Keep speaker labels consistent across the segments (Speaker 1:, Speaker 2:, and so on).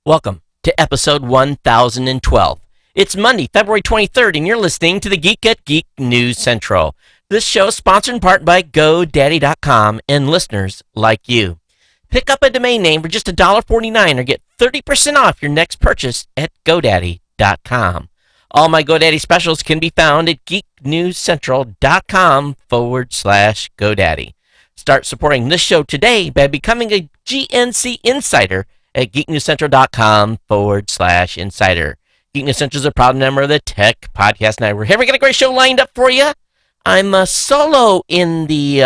Speaker 1: Welcome to episode 1012. It's Monday, February 23rd, and you're listening to the Geek at Geek News Central. This show is sponsored in part by GoDaddy.com and listeners like you. Pick up a domain name for just $1.49 or get 30% off your next purchase at GoDaddy.com. All my GoDaddy specials can be found at geeknewscentral.com/GoDaddy. Start supporting this show today by becoming a GNC Insider at geeknewscentral.com/insider. Geek News Central is a proud member of the Tech Podcast Network. Have we got a great show lined up for you? I'm solo in the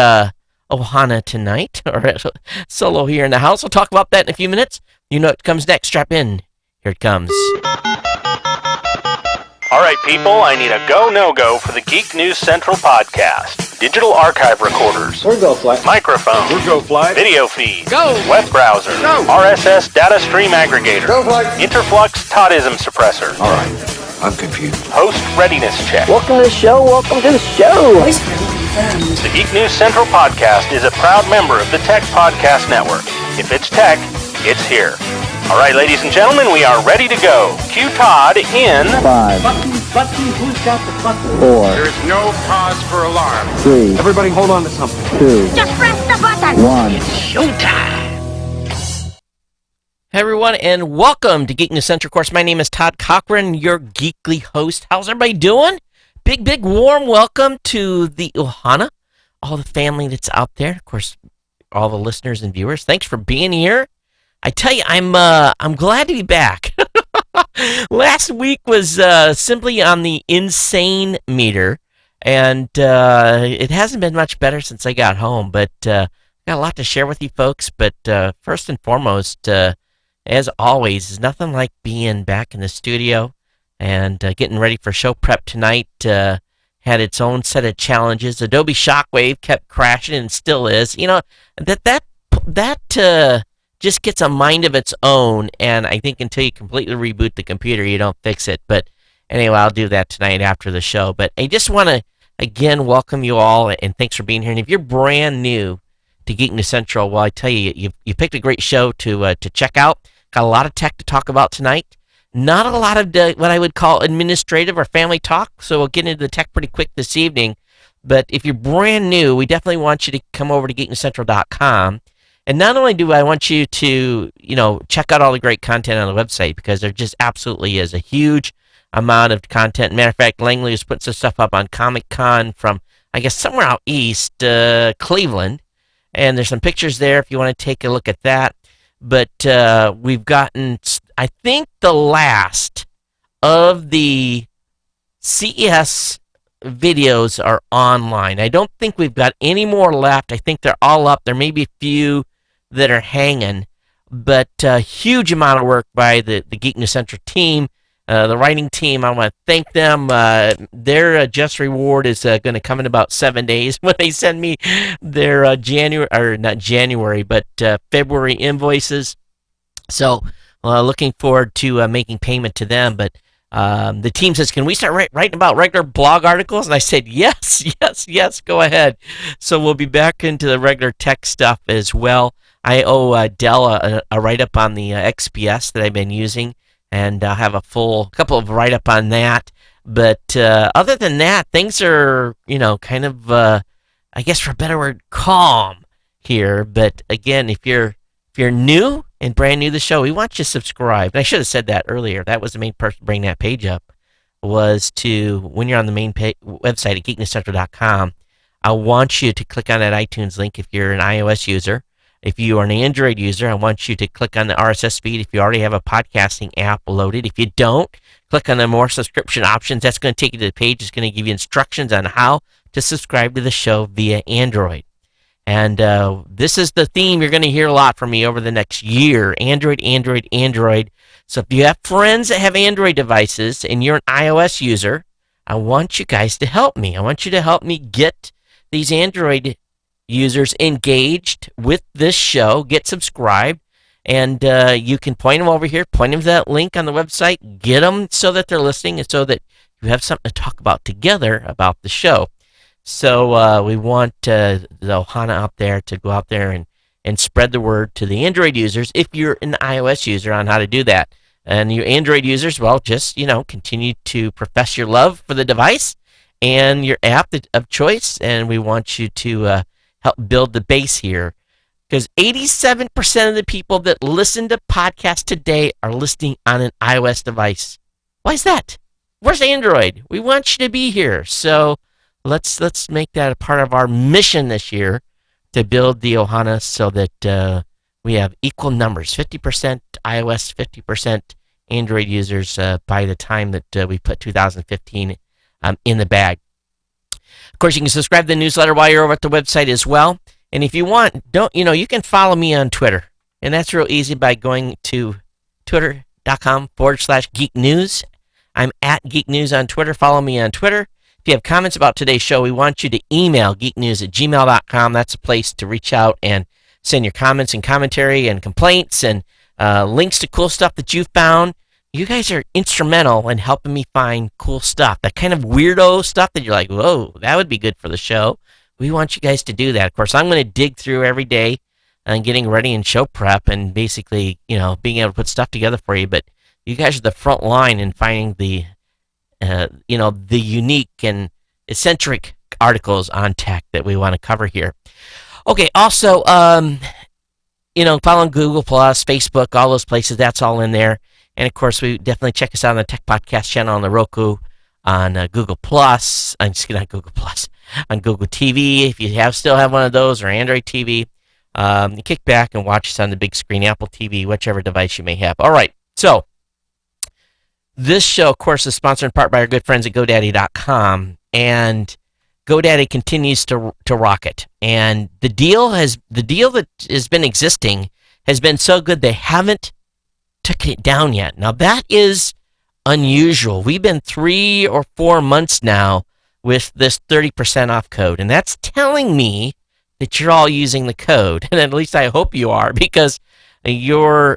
Speaker 1: Ohana tonight, or solo here in the house. We'll talk about that in a few minutes. You know what comes next. Strap in. Here it comes.
Speaker 2: All right, people, I need a go, no-go for the Geek News Central podcast. Digital archive recorders.
Speaker 3: We're go fly.
Speaker 2: Microphone.
Speaker 3: We're go fly.
Speaker 2: Video feed.
Speaker 3: Go.
Speaker 2: Web browser.
Speaker 3: Go.
Speaker 2: RSS data stream aggregator.
Speaker 3: Go fly.
Speaker 2: Interflux Toddism suppressor.
Speaker 3: All right, I'm confused.
Speaker 2: Host readiness check.
Speaker 4: Welcome to the show. Welcome to the show.
Speaker 2: The Geek News Central podcast is a proud member of the Tech Podcast Network. If it's tech, it's here. All right, ladies and gentlemen, we are ready to go. Cue Todd in
Speaker 4: 5,
Speaker 5: Button, who's got the button?
Speaker 4: 4,
Speaker 6: There is no cause for alarm.
Speaker 4: 3,
Speaker 3: Everybody hold on to something.
Speaker 4: 2,
Speaker 5: Just press the button.
Speaker 4: 1.
Speaker 1: Hey everyone, and welcome to Geek News Central. Of course, my name is Todd Cochran, your geekly host. How's everybody doing? Big, warm welcome to the Ohana, all the family that's out there. Of course, all the listeners and viewers. Thanks for being here. I tell you, I'm glad to be back. Last week was simply on the insane meter, and it hasn't been much better since I got home. But got a lot to share with you folks. But first and foremost, as always, is nothing like being back in the studio and getting ready for show prep tonight. Had its own set of challenges. Adobe Shockwave kept crashing and still is. You know, that just gets a mind of its own, and I think until you completely reboot the computer, you don't fix it. But anyway, I'll do that tonight after the show. But I just want to, again, welcome you all, and thanks for being here. And if you're brand new to Geek News Central, well, I tell you, you picked a great show to check out. Got a lot of tech to talk about tonight. Not a lot of what I would call administrative or family talk, so we'll get into the tech pretty quick this evening. But if you're brand new, we definitely want you to come over to geeknewscentral.com. And not only do I want you to, check out all the great content on the website, because there just absolutely is a huge amount of content. Matter of fact, Langley has put some stuff up on Comic-Con from, I guess, somewhere out east, Cleveland. And there's some pictures there if you want to take a look at that. But we've gotten, I think, the last of the CES videos are online. I don't think we've got any more left. I think they're all up. There may be a few that are hanging, but a huge amount of work by the Geek News Central team, the writing team. I want to thank them. Their just reward is going to come in about 7 days when they send me their February invoices. So looking forward to making payment to them. But the team says, can we start writing about regular blog articles? And I said, yes, go ahead. So we'll be back into the regular tech stuff as well. I owe Dell a write-up on the XPS that I've been using, and I'll have a full couple of write-up on that. But other than that, things are, kind of, I guess for a better word, calm here. But again, if you're new and brand new to the show, we want you to subscribe. And I should have said that earlier. That was the main person to bring that page up, was to, when you're on the main website at geeknewscentral.com, I want you to click on that iTunes link if you're an iOS user. If you are an Android user, I want you to click on the RSS feed if you already have a podcasting app loaded. If you don't, click on the more subscription options. That's going to take you to the page. It's going to give you instructions on how to subscribe to the show via Android. And this is the theme you're going to hear a lot from me over the next year. Android. So if you have friends that have Android devices and you're an iOS user, I want you guys to help me. I want you to help me get these Android users engaged with this show, get subscribed, and you can point them over here, point them to that link on the website, get them so that they're listening and so that you have something to talk about together about the show. So we want the Ohana out there to go out there and spread the word to the Android users if you're an iOS user on how to do that. And you Android users, well, just, continue to profess your love for the device and your app of choice. And we want you to help build the base here, because 87% of the people that listen to podcasts today are listening on an iOS device. Why is that? Where's Android? We want you to be here. So let's make that a part of our mission this year to build the Ohana so that we have equal numbers, 50% iOS, 50% Android users by the time that we put 2015 in the bag. Of course, you can subscribe to the newsletter while you're over at the website as well. And if you want, you can follow me on Twitter. And that's real easy by going to twitter.com/Geek News. I'm at Geek News on Twitter. Follow me on Twitter. If you have comments about today's show, we want you to email geeknews@gmail.com. That's a place to reach out and send your comments and commentary and complaints and links to cool stuff that you found. You guys are instrumental in helping me find cool stuff, that kind of weirdo stuff that you're like, whoa, that would be good for the show. We want you guys to do that. Of course, I'm going to dig through every day and getting ready in show prep and basically, being able to put stuff together for you. But you guys are the front line in finding the unique and eccentric articles on tech that we want to cover here. Okay, also, following Google Plus, Facebook, all those places, that's all in there. And of course, we definitely check us out on the Tech Podcast channel on the Roku, on Google Plus. I'm just kidding, Google Plus, on Google TV. If you still have one of those, or Android TV, you kick back and watch us on the big screen, Apple TV, whichever device you may have. All right, so this show, of course, is sponsored in part by our good friends at GoDaddy.com, and GoDaddy continues to rock it. And the deal that has been existing has been so good they haven't took it down yet. Now that is unusual. We've been 3 or 4 months now with this 30% off code, and that's telling me that you're all using the code, and at least I hope you are, because your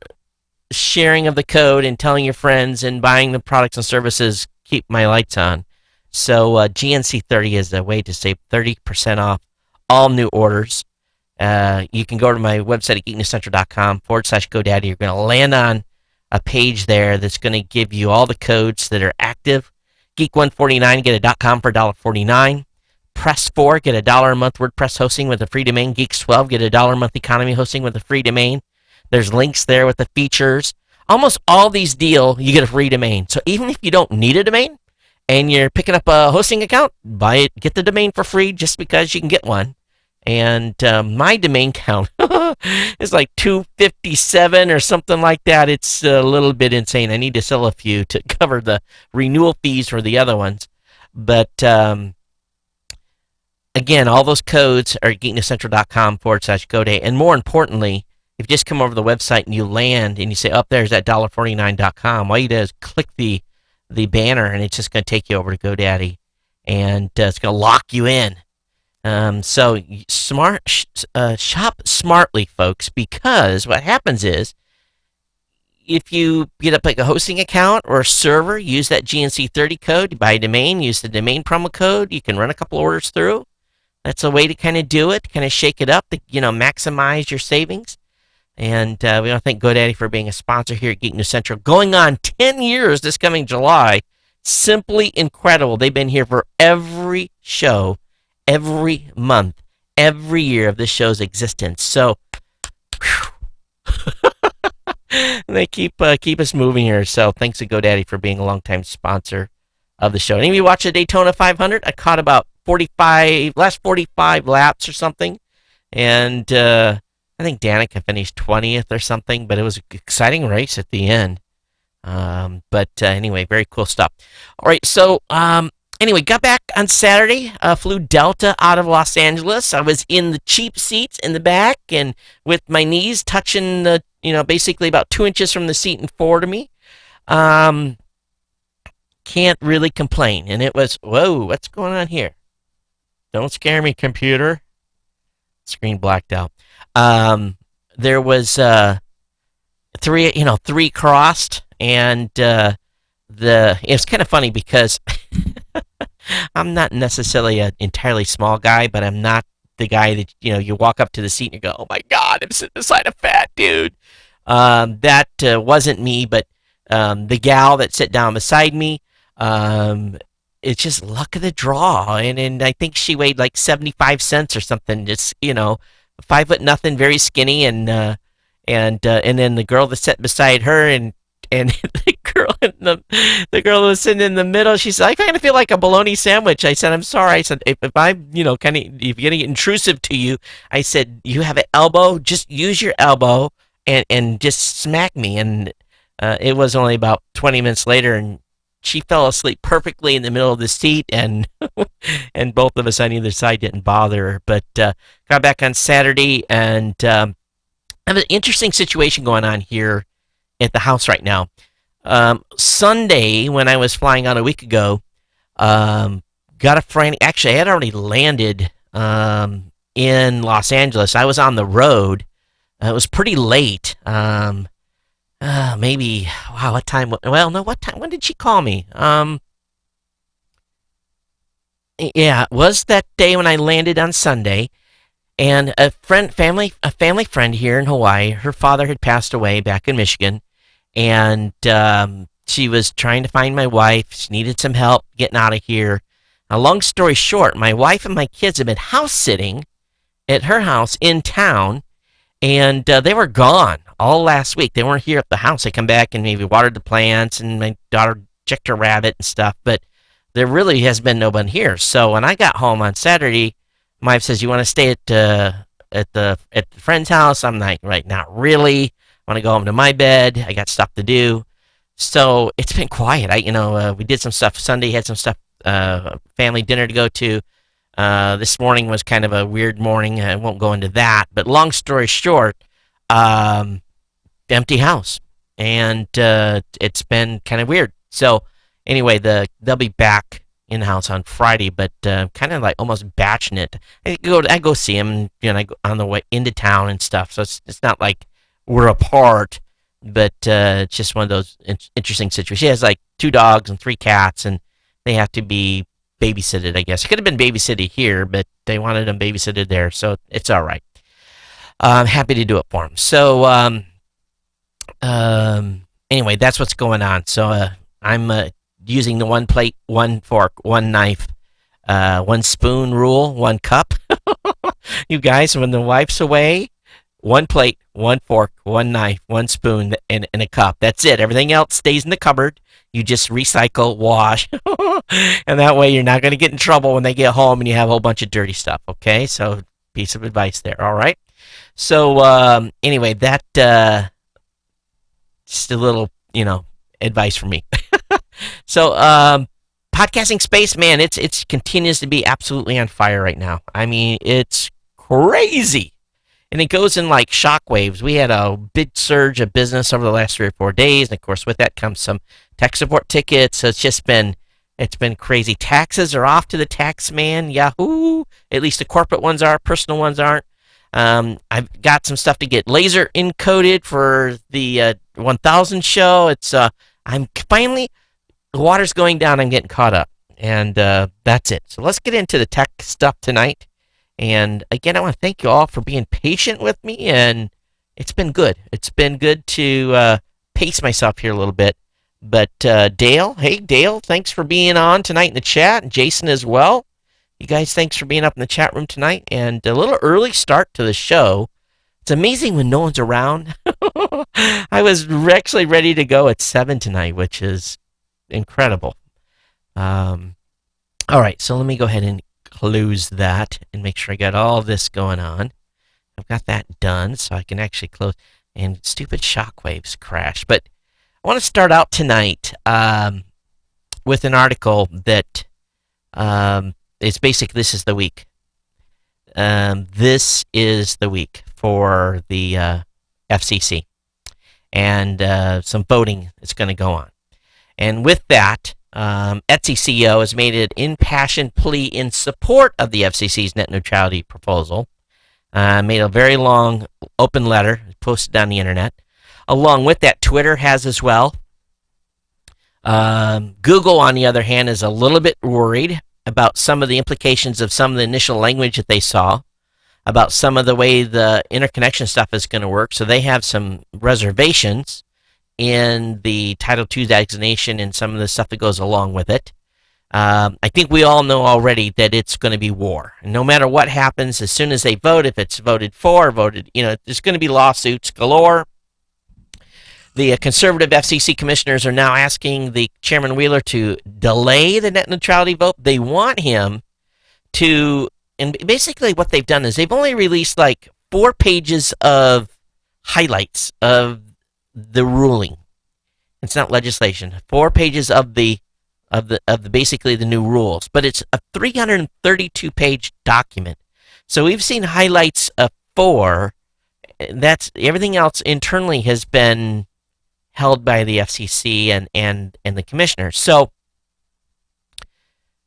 Speaker 1: sharing of the code and telling your friends and buying the products and services keep my lights on. So GNC 30 is a way to save 30% off all new orders. You can go to my website at geeknewscentral.com/GoDaddy. You're going to land on a page there that's going to give you all the codes that are active. Geek 149, get a .com for $1.49. Press 4, get $1 a month WordPress hosting with a free domain. Geeks 12, get $1 a month economy hosting with a free domain. There's links there with the features. Almost all these deal, you get a free domain. So even if you don't need a domain and you're picking up a hosting account, buy it, get the domain for free just because you can get one. And my domain count is like 257 or something like that. It's a little bit insane. I need to sell a few to cover the renewal fees for the other ones. But again, all those codes are at geeknewscentral.com/GoDaddy. And more importantly, if you just come over to the website and you land and you say, up there's that $1.49.com, all you do is click the banner and it's just going to take you over to GoDaddy. And it's going to lock you in. So shop smartly, folks, because what happens is if you get up like a hosting account or a server, use that GNC 30 code, you buy a domain, use the domain promo code, you can run a couple orders through. That's a way to kind of do it, kind of shake it up, to, maximize your savings. And we want to thank GoDaddy for being a sponsor here at Geek News Central. Going on 10 years this coming July. Simply incredible. They've been here for every show, every month, every year of this show's existence. So, they keep us moving here. So thanks to GoDaddy for being a longtime sponsor of the show. Any of you watch the Daytona 500? I caught about 45 laps or something. And I think Danica finished 20th or something, but it was an exciting race at the end. But anyway, very cool stuff. All right, so anyway, got back on Saturday, flew Delta out of Los Angeles. I was in the cheap seats in the back and with my knees touching the, basically about 2 inches from the seat and forward of me. Can't really complain. And it was, whoa, what's going on here? Don't scare me, computer. Screen blacked out. There was three crossed, and it's kind of funny because I'm not necessarily an entirely small guy, but I'm not the guy that you walk up to the seat and you go, oh my God, I'm sitting beside a fat dude. That wasn't me, but the gal that sat down beside me. It's just luck of the draw, and I think she weighed like 75 cents or something. Just 5 foot nothing, very skinny, and then the girl that sat beside her, and the girl who was sitting in the middle, she said, I kind of feel like a bologna sandwich. I said, I'm sorry. I said, if I'm kind of if getting intrusive to you, I said, you have an elbow, just use your elbow and just smack me. And it was only about 20 minutes later, and she fell asleep perfectly in the middle of the seat, and and both of us on either side didn't bother her. But got back on Saturday, and I have an interesting situation going on here at the house right now. Sunday, when I was flying out a week ago, got a friend. Actually, I had already landed in Los Angeles. I was on the road. It was pretty late. Maybe, wow, what time? Well, no, what time? When did she call me? Yeah, it was that day when I landed on Sunday. And a family friend here in Hawaii, her father had passed away back in Michigan, and she was trying to find my wife. She needed some help getting out of here. Now, long story short, my wife and my kids have been house sitting at her house in town, and they were gone all last week. They weren't here at the house. They come back and maybe watered the plants, and my daughter checked her rabbit and stuff, but there really has been no one here. So when I got home on Saturday, my wife says, "You want to stay at the friend's house?" I'm like, "Right, not really. I want to go home to my bed. I got stuff to do." So it's been quiet. We did some stuff Sunday. Had some stuff, family dinner to go to. This morning was kind of a weird morning. I won't go into that. But long story short, empty house, and it's been kind of weird. So anyway, they'll be back in the house on Friday, but kind of like almost batching it. I go see him, I go on the way into town and stuff. So it's not like we're apart, but it's just one of those interesting situations. She has like 2 dogs and 3 cats, and they have to be babysitted, I guess. It could have been babysitted here, but they wanted them babysitted there, so it's all right. I'm happy to do it for them. So anyway, that's what's going on. So I'm using the 1 plate, 1 fork, 1 knife, 1 spoon rule, 1 cup. You guys, when the wife's away, 1 plate, 1 fork, 1 knife, 1 spoon, and a cup. That's it. Everything else stays in the cupboard. You just recycle, wash, and that way you're not going to get in trouble when they get home and you have a whole bunch of dirty stuff. Okay, so piece of advice there. All right. So anyway, that just a little advice for me. So podcasting space, man, it's continues to be absolutely on fire right now. I mean, it's crazy. And it goes in like shockwaves. We had a big surge of business over the last 3 or 4 days, and of course, with that comes some tech support tickets. So it's been crazy. Taxes are off to the tax man. Yahoo! At least the corporate ones are. Personal ones aren't. I've got some stuff to get laser encoded for the 1000 show. I'm finally, the water's going down. I'm getting caught up, and that's it. So let's get into the tech stuff tonight. And again, I want to thank you all for being patient with me, and it's been good. It's been good to pace myself here a little bit. But Dale, hey Dale, thanks for being on tonight in the chat, and Jason as well. You guys, thanks for being up in the chat room tonight, and a little early start to the show. It's amazing when no one's around. I was actually ready to go at 7 tonight, which is incredible. All right, so let me go ahead and close that and make sure I got all this going on. I've got that done, so I can actually close. And stupid shockwaves crash. But I want to start out tonight with an article that is basically, this is the week. This is the week for the FCC. And some voting is going to go on. And with that, Etsy CEO has made an impassioned plea in support of the FCC's net neutrality proposal. Made a very long open letter, posted on the internet. Along with that, Twitter has as well. Google, on the other hand, is a little bit worried about some of the implications of some of the initial language that they saw. about some of the way the interconnection stuff is going to work. So they have some reservations in the Title II designation and some of the stuff that goes along with it. I think we all know already that it's going to be war. And no matter what happens, as soon as they vote, if it's voted for, there's going to be lawsuits galore. The conservative FCC commissioners are now asking the Chairman Wheeler to delay the net neutrality vote. They want him to, and basically what they've done is they've only released like 4 pages of highlights of the ruling. It's not legislation. 4 pages of the basically the new rules, but it's a 332-page document. So we've seen highlights of 4. That's everything else internally has been held by the FCC and the commissioners. So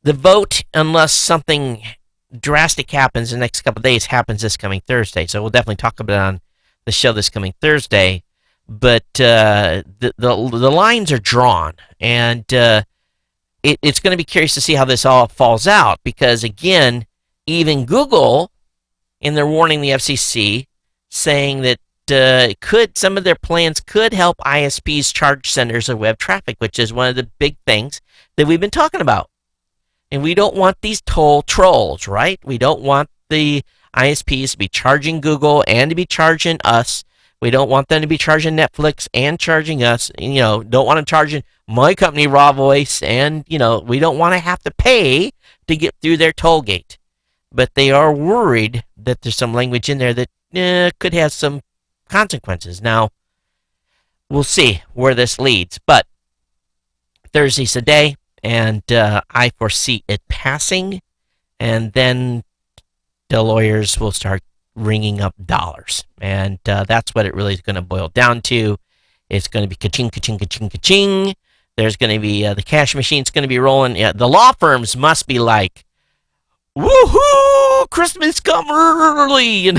Speaker 1: the vote, unless something drastic happens in the next couple of days, happens this coming Thursday. So we'll definitely talk about it on the show this coming Thursday. But the lines are drawn, and it's going to be curious to see how this all falls out, because again, even Google, in their warning the FCC, saying that some of their plans could help ISPs charge centers of web traffic, which is one of the big things that we've been talking about. And we don't want these toll trolls, right? We don't want the ISPs to be charging Google and to be charging us. We don't want them to be charging Netflix and charging us. Don't want them charging my company, Raw Voice, and, we don't want to have to pay to get through their toll gate. But they are worried that there's some language in there that could have some consequences. Now, we'll see where this leads. But Thursday's the day, and I foresee it passing, and then the lawyers will start ringing up dollars. And that's what it really is going to boil down to. It's going to be ka-ching, ka-ching, ka-ching, ka-ching. There's going to be the cash machine's going to be rolling. Yeah, the law firms must be like, woohoo, Christmas come early,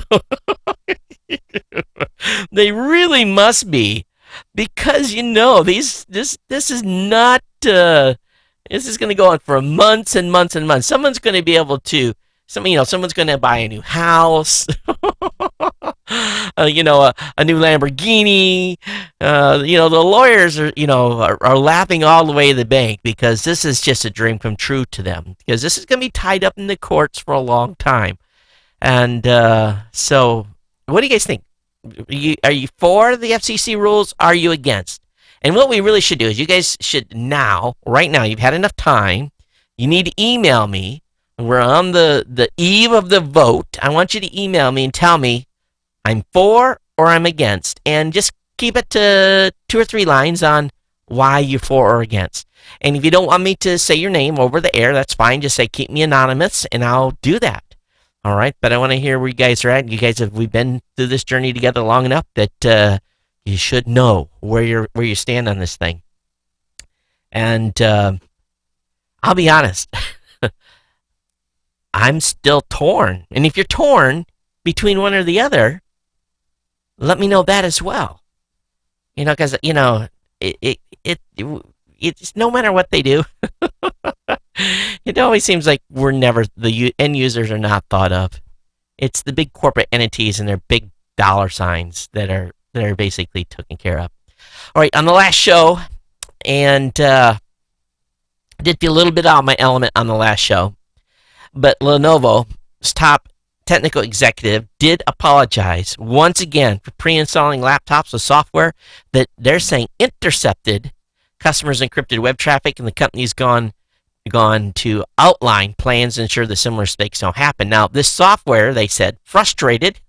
Speaker 1: They really must be, because this is not this is going to go on for months and months and months. Someone's going to be able to someone's going to buy a new house, a new Lamborghini. The lawyers are laughing all the way to the bank, because this is just a dream come true to them, because this is going to be tied up in the courts for a long time. And so what do you guys think? Are you for the FCC rules? Are you against? And what we really should do is you guys should right now, you've had enough time. You need to email me. We're on the eve of the vote. I want you to email me and tell me I'm for or I'm against. And just keep it to 2 or 3 lines on why you're for or against. And if you don't want me to say your name over the air, that's fine. Just say keep me anonymous, and I'll do that. All right? But I want to hear where you guys are at. We've been through this journey together long enough that you should know where you stand on this thing. And I'll be honest. I'm still torn. And if you're torn between one or the other, let me know that as well. Because, it's no matter what they do, it always seems like the end users are not thought of. It's the big corporate entities and their big dollar signs that are basically taken care of. All right, on the last show, and I did feel a little bit out of my element on the last show, but Lenovo's top technical executive did apologize once again for pre-installing laptops with software that they're saying intercepted customers' encrypted web traffic, and the company's gone to outline plans to ensure the similar mistakes don't happen. Now, this software, they said, frustrated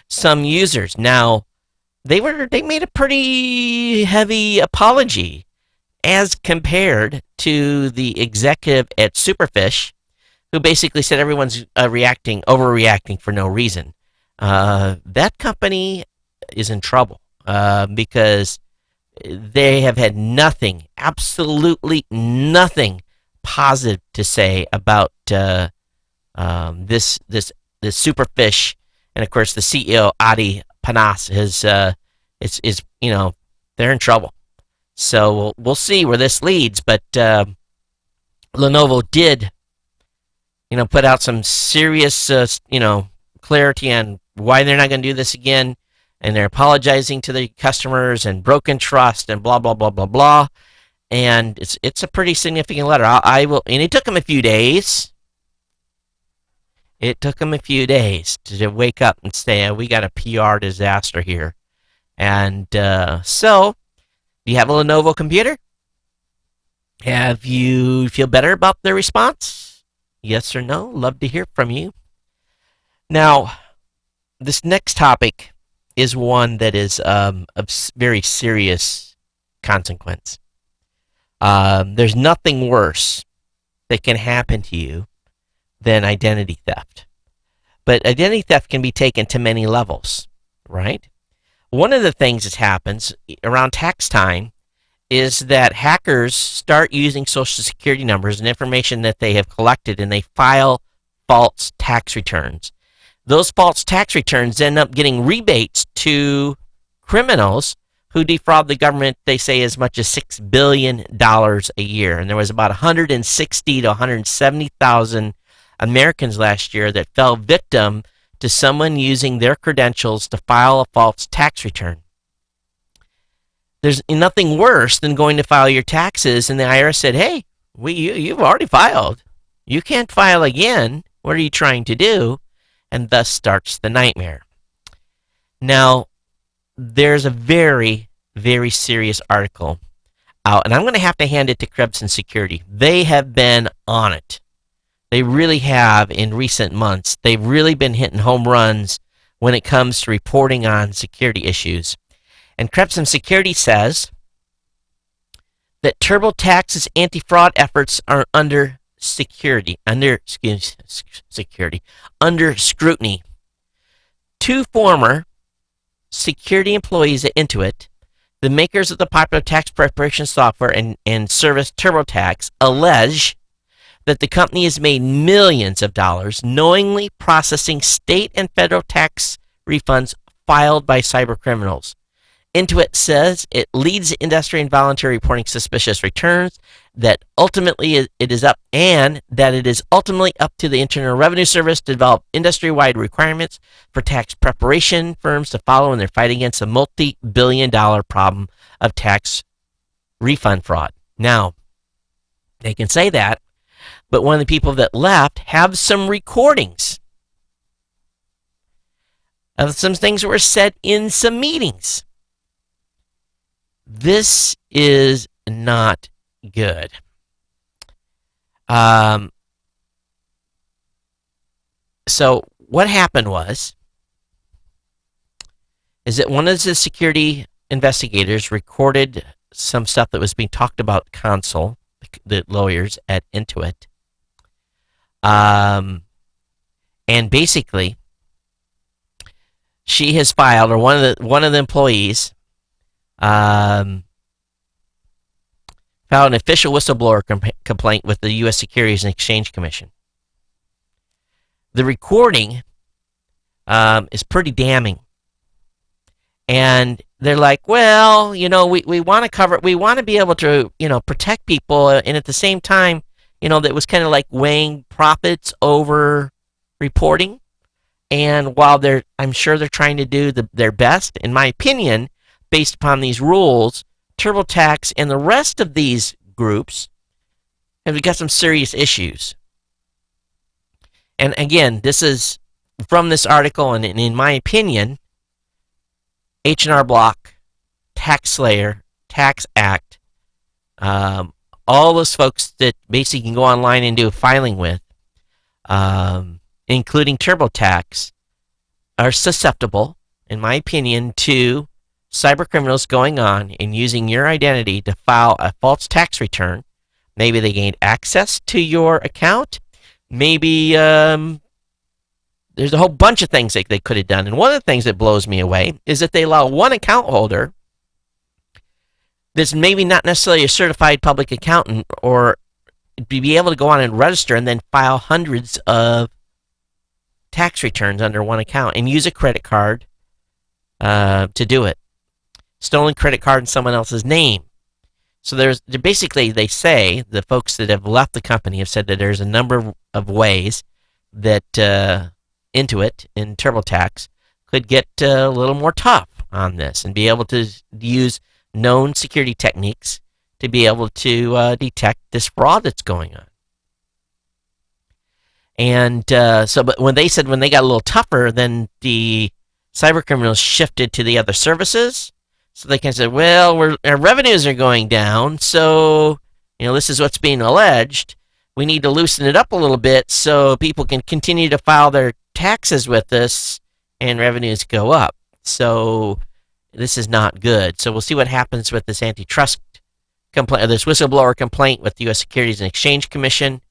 Speaker 1: some users. Now, they made a pretty heavy apology as compared to the executive at Superfish, who basically said everyone's overreacting for no reason. That company is in trouble because they have had nothing, absolutely nothing positive to say about this Superfish, and of course the CEO Adi Panas is they're in trouble. So we'll see where this leads, but Lenovo did put out some serious clarity on why they're not going to do this again, and they're apologizing to the customers and broken trust and blah blah blah blah blah. And it's a pretty significant letter. I will, and it took them a few days. It took them a few days to wake up and say, we got a PR disaster here. And so, do you have a Lenovo computer? Have you feel better about the response? Yes or no? Love to hear from you. Now, this next topic is one that is of very serious consequence. There's nothing worse that can happen to you than identity theft. But identity theft can be taken to many levels, right? One of the things that happens around tax time is that hackers start using Social Security numbers and information that they have collected, and they file false tax returns. Those false tax returns end up getting rebates to criminals who defraud the government, they say, as much as $6 billion a year. And there was about 160 to 170,000 Americans last year that fell victim to someone using their credentials to file a false tax return. There's nothing worse than going to file your taxes and the IRS said, hey, you've already filed. You can't file again. What are you trying to do? And thus starts the nightmare. Now, there's a very, very serious article out, and I'm going to have to hand it to Krebs and Security. They have been on it. They really have in recent months. They've really been hitting home runs when it comes to reporting on security issues. And Krebs and Security says that TurboTax's anti-fraud efforts are under scrutiny. Two former security employees at Intuit, the makers of the popular tax preparation software and service TurboTax, allege that the company has made millions of dollars knowingly processing state and federal tax refunds filed by cybercriminals. Intuit says it leads the industry in voluntary reporting suspicious returns, that ultimately it is up to the Internal Revenue Service to develop industry-wide requirements for tax preparation firms to follow in their fight against a multi-billion-dollar problem of tax refund fraud. Now, they can say that, but one of the people that left have some recordings of some things that were said in some meetings. This is not good. So what happened is that one of the security investigators recorded some stuff that was being talked about console, the lawyers at Intuit. And basically, she has filed, or one of the employees filed an official whistleblower complaint with the U.S. Securities and Exchange Commission. The recording is pretty damning. And they're like, well, we want to cover it. We want to be able to, protect people. And at the same time, that was kind of like weighing profits over reporting. And while I'm sure they're trying to do their best, in my opinion, based upon these rules, TurboTax and the rest of these groups have got some serious issues. And again, this is from this article, and in my opinion, H&R Block, TaxSlayer, Tax Act, all those folks that basically can go online and do a filing with, including TurboTax, are susceptible, in my opinion, to cyber criminals going on and using your identity to file a false tax return. Maybe they gained access to your account. Maybe there's a whole bunch of things that they could have done. And one of the things that blows me away is that they allow one account holder that's maybe not necessarily a certified public accountant or be able to go on and register and then file hundreds of tax returns under one account and use a credit card to do it. Stolen credit card in someone else's name. So they say, the folks that have left the company have said that there's a number of ways that into it in TurboTax could get a little more tough on this and be able to use known security techniques to be able to detect this fraud that's going on. And but when they got a little tougher, then the cyber criminals shifted to the other services. So they can say, well, our revenues are going down, so this is what's being alleged. We need to loosen it up a little bit so people can continue to file their taxes with us and revenues go up. So this is not good. So we'll see what happens with this antitrust complaint, this whistleblower complaint with the U.S. Securities and Exchange Commission.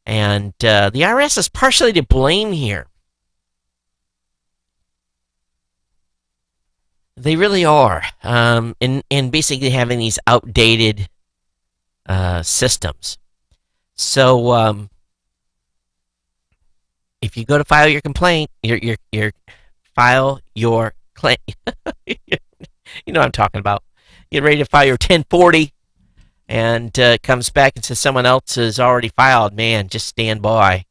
Speaker 1: And the IRS is partially to blame here. They really are. In basically having these outdated systems. So if you go to file your complaint, your file your claim. You know what I'm talking about. Get ready to file your 1040, and it comes back and says someone else has already filed. Man, just stand by.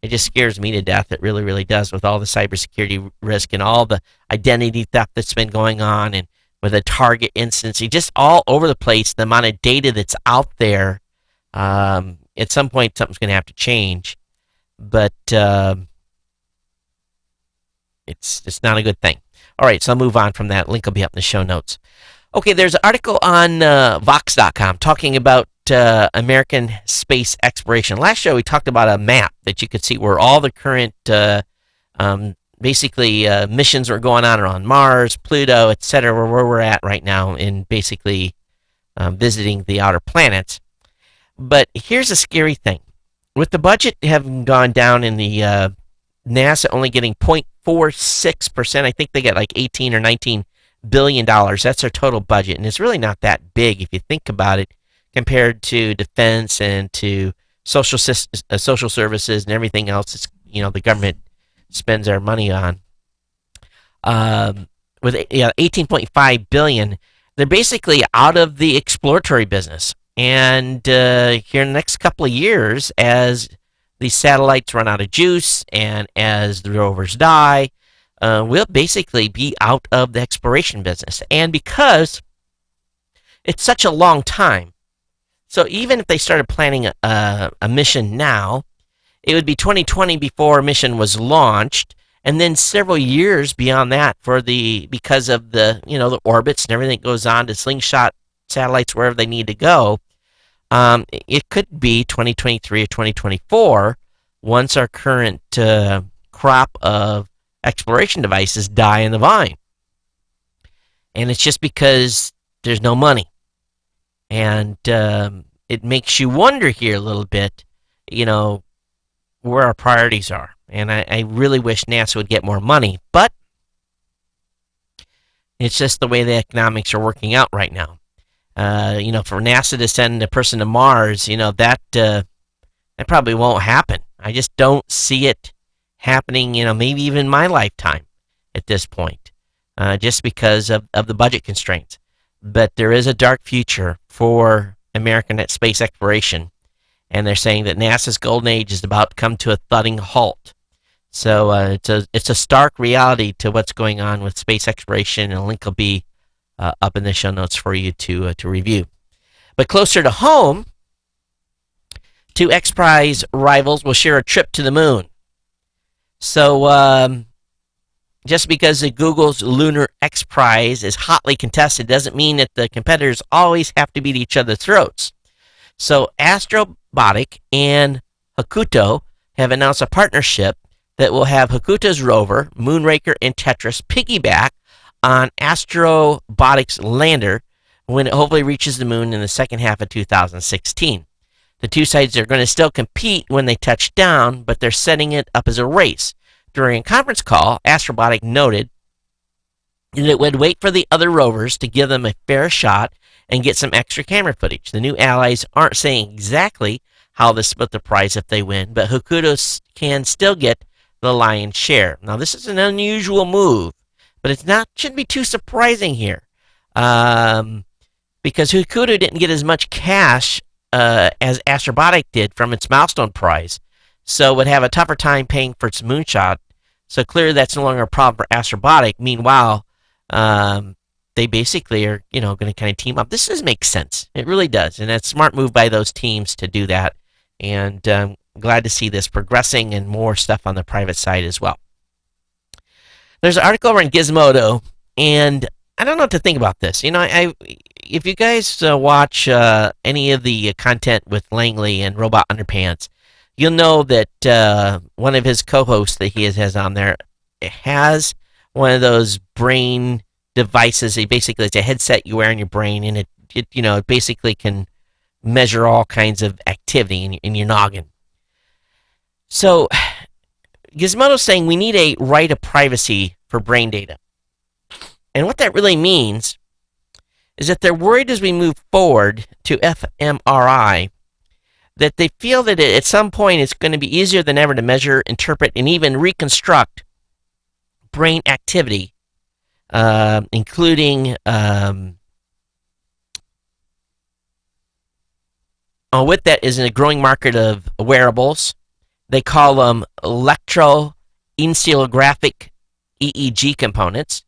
Speaker 1: It just scares me to death. It really, really does, with all the cybersecurity risk and all the identity theft that's been going on, and with a Target instance, just all over the place. The amount of data that's out there. At some point, something's going to have to change, but it's not a good thing. All right, so I'll move on from that. Link will be up in the show notes. Okay, there's an article on Vox.com talking about American space exploration. Last show, we talked about a map that you could see where all the current missions were going on around Mars, Pluto, etc., where we're at right now in basically visiting the outer planets. But here's a scary thing. With the budget having gone down in the NASA only getting 0.46%, I think they get like 18 or 19 billion dollars. That's their total budget, and it's really not that big if you think about it, compared to defense and to social services and everything else. It's, the government spends their money on. With 18.5 billion, they're basically out of the exploratory business. And here in the next couple of years, as the satellites run out of juice and as the rovers die, we'll basically be out of the exploration business. And because it's such a long time, so even if they started planning a mission now, it would be 2020 before a mission was launched, and then several years beyond that because of the the orbits and everything that goes on to slingshot satellites wherever they need to go. It could be 2023 or 2024 once our current crop of exploration devices die in the vine. And it's just because there's no money. And it makes you wonder here a little bit, where our priorities are. And I really wish NASA would get more money, but it's just the way the economics are working out right now. For NASA to send a person to Mars, that probably won't happen. I just don't see it happening, maybe even in my lifetime at this point, just because of the budget constraints. But there is a dark future for American space exploration, and they're saying that NASA's golden age is about to come to a thudding halt. So it's a stark reality to what's going on with space exploration, and a link will be up in the show notes for you to review. But closer to home, two X Prize rivals will share a trip to the moon. So just because the Google's Lunar X Prize is hotly contested doesn't mean that the competitors always have to beat each other's throats. So Astrobotic and Hakuto have announced a partnership that will have Hakuto's rover, Moonraker, and Tetris piggyback on Astrobotic's lander when it hopefully reaches the moon in the second half of 2016. The two sides are going to still compete when they touch down, but they're setting it up as a race. During a conference call, Astrobotic noted that it would wait for the other rovers to give them a fair shot and get some extra camera footage. The new allies aren't saying exactly how they split the prize if they win, but Hakuto can still get the lion's share. Now, this is an unusual move, but shouldn't be too surprising here, because Hakuto didn't get as much cash as Astrobotic did from its milestone prize, so would have a tougher time paying for its moonshot So clearly that's no longer a problem for Astrobotic. Meanwhile, they basically are, going to kind of team up. This does make sense. It really does. And that's a smart move by those teams to do that. And glad to see this progressing and more stuff on the private side as well. There's an article over in Gizmodo, and I don't know what to think about this. If you guys watch any of the content with Langley and Robot Underpants, you'll know that one of his co-hosts that he has on there has one of those brain devices. Basically, it's a headset you wear in your brain, and it basically can measure all kinds of activity in your noggin. So Gizmodo's saying we need a right of privacy for brain data. And what that really means is that they're worried as we move forward to fMRI that they feel that at some point it's going to be easier than ever to measure, interpret, and even reconstruct brain activity, including with that is in a growing market of wearables. They call them electroencephalographic EEG components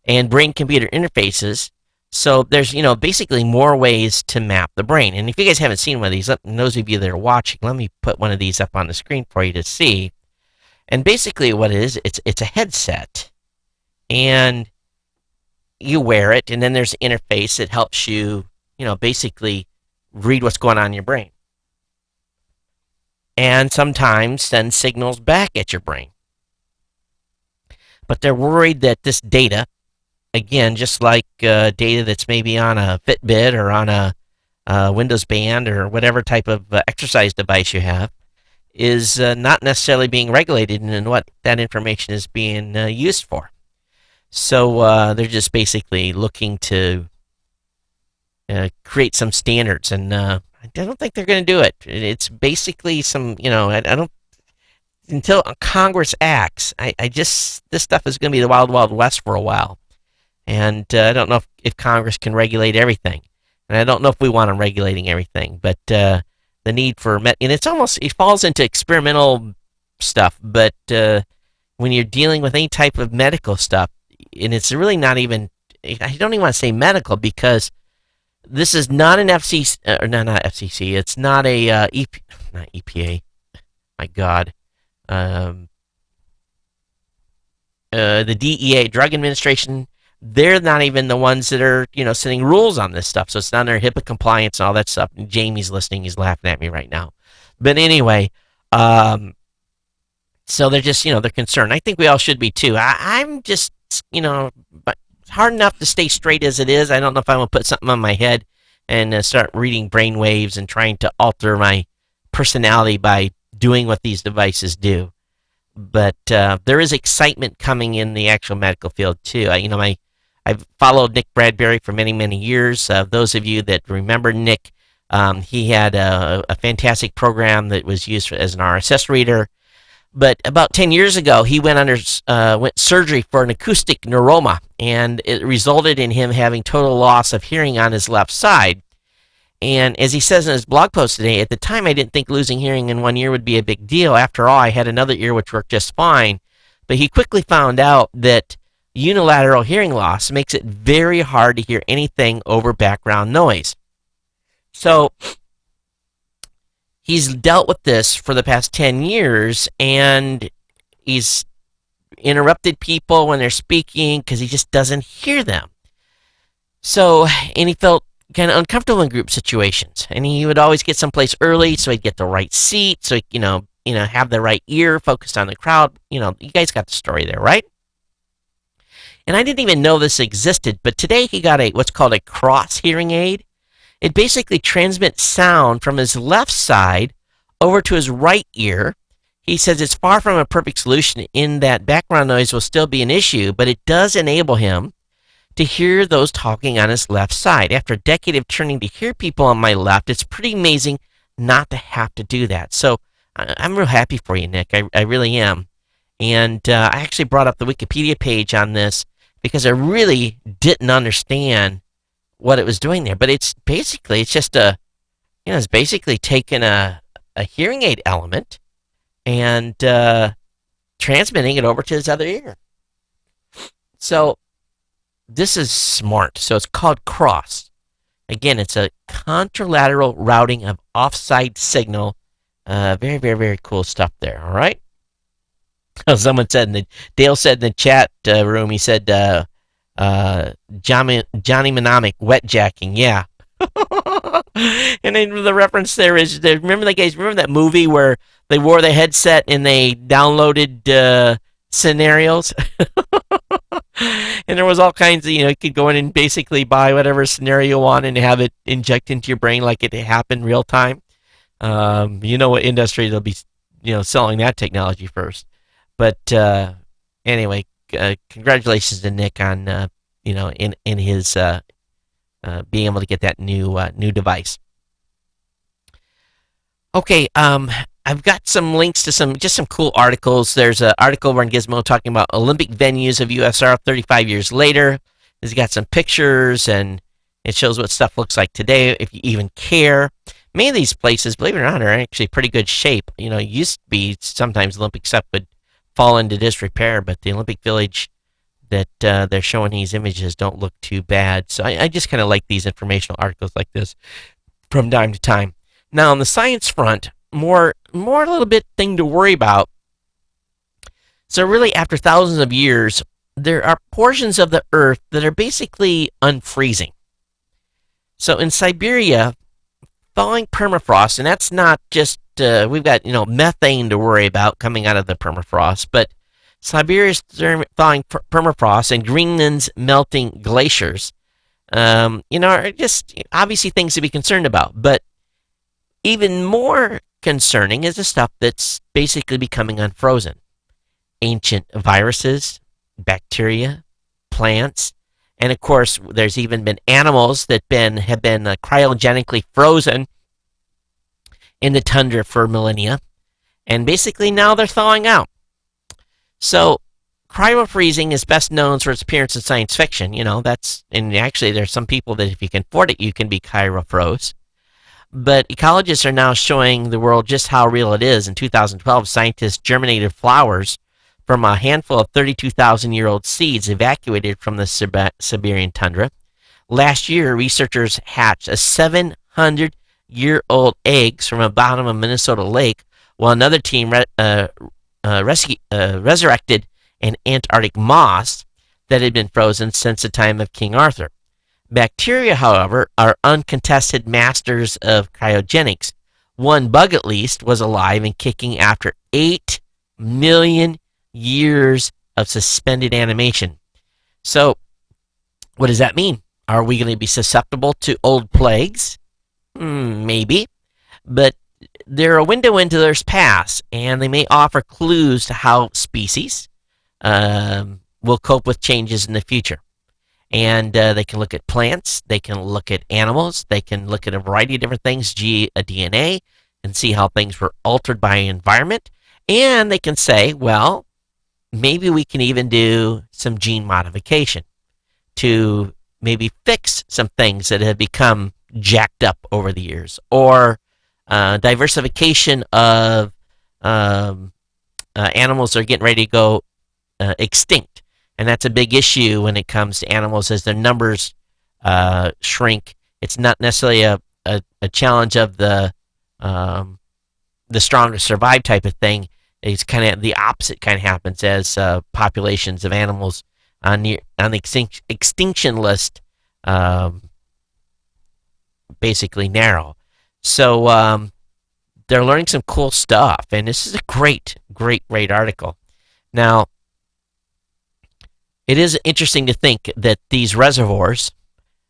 Speaker 1: and brain-computer interfaces. So there's, basically more ways to map the brain. And if you guys haven't seen one of these, and those of you that are watching, let me put one of these up on the screen for you to see. And basically what it is, it's a headset. And you wear it, and then there's an interface that helps you, basically read what's going on in your brain. And sometimes send signals back at your brain. But they're worried that this data, again, just like data that's maybe on a Fitbit or on a Windows Band or whatever type of exercise device you have, is not necessarily being regulated in what that information is being used for. So they're just basically looking to create some standards, and I don't think they're going to do it. It's basically some, I don't, until Congress acts, this stuff is going to be the wild, wild west for a while. And I don't know if Congress can regulate everything. And I don't know if we want them regulating everything. But the need for, and it falls into experimental stuff. But when you're dealing with any type of medical stuff, and it's really not even, I don't even want to say medical, because this is not an FCC, or not FCC, it's not a not EPA, my God. The DEA, Drug Administration, they're not even the ones that are, setting rules on this stuff. So it's not under HIPAA compliance and all that stuff. And Jamie's listening. He's laughing at me right now. But anyway, so they're just, they're concerned. I think we all should be too. I'm just, but it's hard enough to stay straight as it is. I don't know if I'm going to put something on my head and start reading brain waves and trying to alter my personality by doing what these devices do. But there is excitement coming in the actual medical field too. I've followed Nick Bradbury for many, many years. Those of you that remember Nick, he had a fantastic program that was used as an RSS reader. But about 10 years ago, he went surgery for an acoustic neuroma, and it resulted in him having total loss of hearing on his left side. And as he says in his blog post today, at the time I didn't think losing hearing in one ear would be a big deal. After all, I had another ear which worked just fine. But he quickly found out that unilateral hearing loss makes it very hard to hear anything over background noise. So he's dealt with this for the past 10 years, and he's interrupted people when they're speaking because he just doesn't hear them. So, and he felt kind of uncomfortable in group situations, and he would always get someplace early so he'd get the right seat, so he, have the right ear focused on the crowd. You guys got the story there, right? And I didn't even know this existed, but today he got what's called a cross hearing aid. It basically transmits sound from his left side over to his right ear. He says it's far from a perfect solution in that background noise will still be an issue, but it does enable him to hear those talking on his left side. After a decade of turning to hear people on my left, it's pretty amazing not to have to do that. So I'm real happy for you, Nick. I really am. And I actually brought up the Wikipedia page on this because I really didn't understand what it was doing there. But it's just it's basically taken a hearing aid element and transmitting it over to his other ear. So this is smart. So it's called cross. Again, it's a contralateral routing of offside signal. Very, very, very cool stuff there. All right. Someone said Dale said in the chat room, he said, Johnny Mnemonic, wet jacking. Yeah. And then the reference there is, remember that movie where they wore the headset and they downloaded scenarios? And there was all kinds of, you could go in and basically buy whatever scenario you want and have it inject into your brain like it happened real time. What industry they'll be, selling that technology first. But anyway, congratulations to Nick on, in his being able to get that new device. Okay, I've got some links to some cool articles. There's an article over on Gizmo talking about Olympic venues of USSR 35 years later. It's got some pictures, and it shows what stuff looks like today, if you even care. Many of these places, believe it or not, are actually pretty good shape. It used to be sometimes Olympic stuff would fall into disrepair, but the Olympic Village that they're showing these images don't look too bad. So I just kind of like these informational articles like this from time to time. Now, on the science front, more a little bit thing to worry about. So really, after thousands of years, there are portions of the Earth that are basically unfreezing. So in Siberia, thawing permafrost, and that's not just, we've got, methane to worry about coming out of the permafrost, but Siberia's thawing permafrost and Greenland's melting glaciers, are just obviously things to be concerned about. But even more concerning is the stuff that's basically becoming unfrozen. Ancient viruses, bacteria, plants, and of course, there's even been animals that have been cryogenically frozen in the tundra for millennia, and basically now they're thawing out. So, cryofreezing is best known for its appearance in science fiction. And actually there's some people that if you can afford it, you can be cryofroze. But ecologists are now showing the world just how real it is. In 2012, scientists germinated flowers from a handful of 32,000-year-old seeds evacuated from the Siberian tundra. Last year, researchers hatched a 700-year-old eggs from the bottom of Minnesota Lake, while another team resurrected an Antarctic moss that had been frozen since the time of King Arthur. Bacteria, however, are uncontested masters of cryogenics. One bug, at least, was alive and kicking after 8 million years of suspended animation. So, what does that mean? Are we going to be susceptible to old plagues? Maybe. But they're a window into their past, and they may offer clues to how species will cope with changes in the future. And they can look at plants, they can look at animals, they can look at a variety of different things, DNA, and see how things were altered by environment. And they can say, well, maybe we can even do some gene modification to maybe fix some things that have become jacked up over the years, or diversification of animals that are getting ready to go extinct. And that's a big issue when it comes to animals as their numbers shrink. It's not necessarily a challenge of the strongest survive type of thing. It's kind of the opposite kind of happens as populations of animals on the extinction list basically narrow. So they're learning some cool stuff, and this is a great article. Now, it is interesting to think that these reservoirs,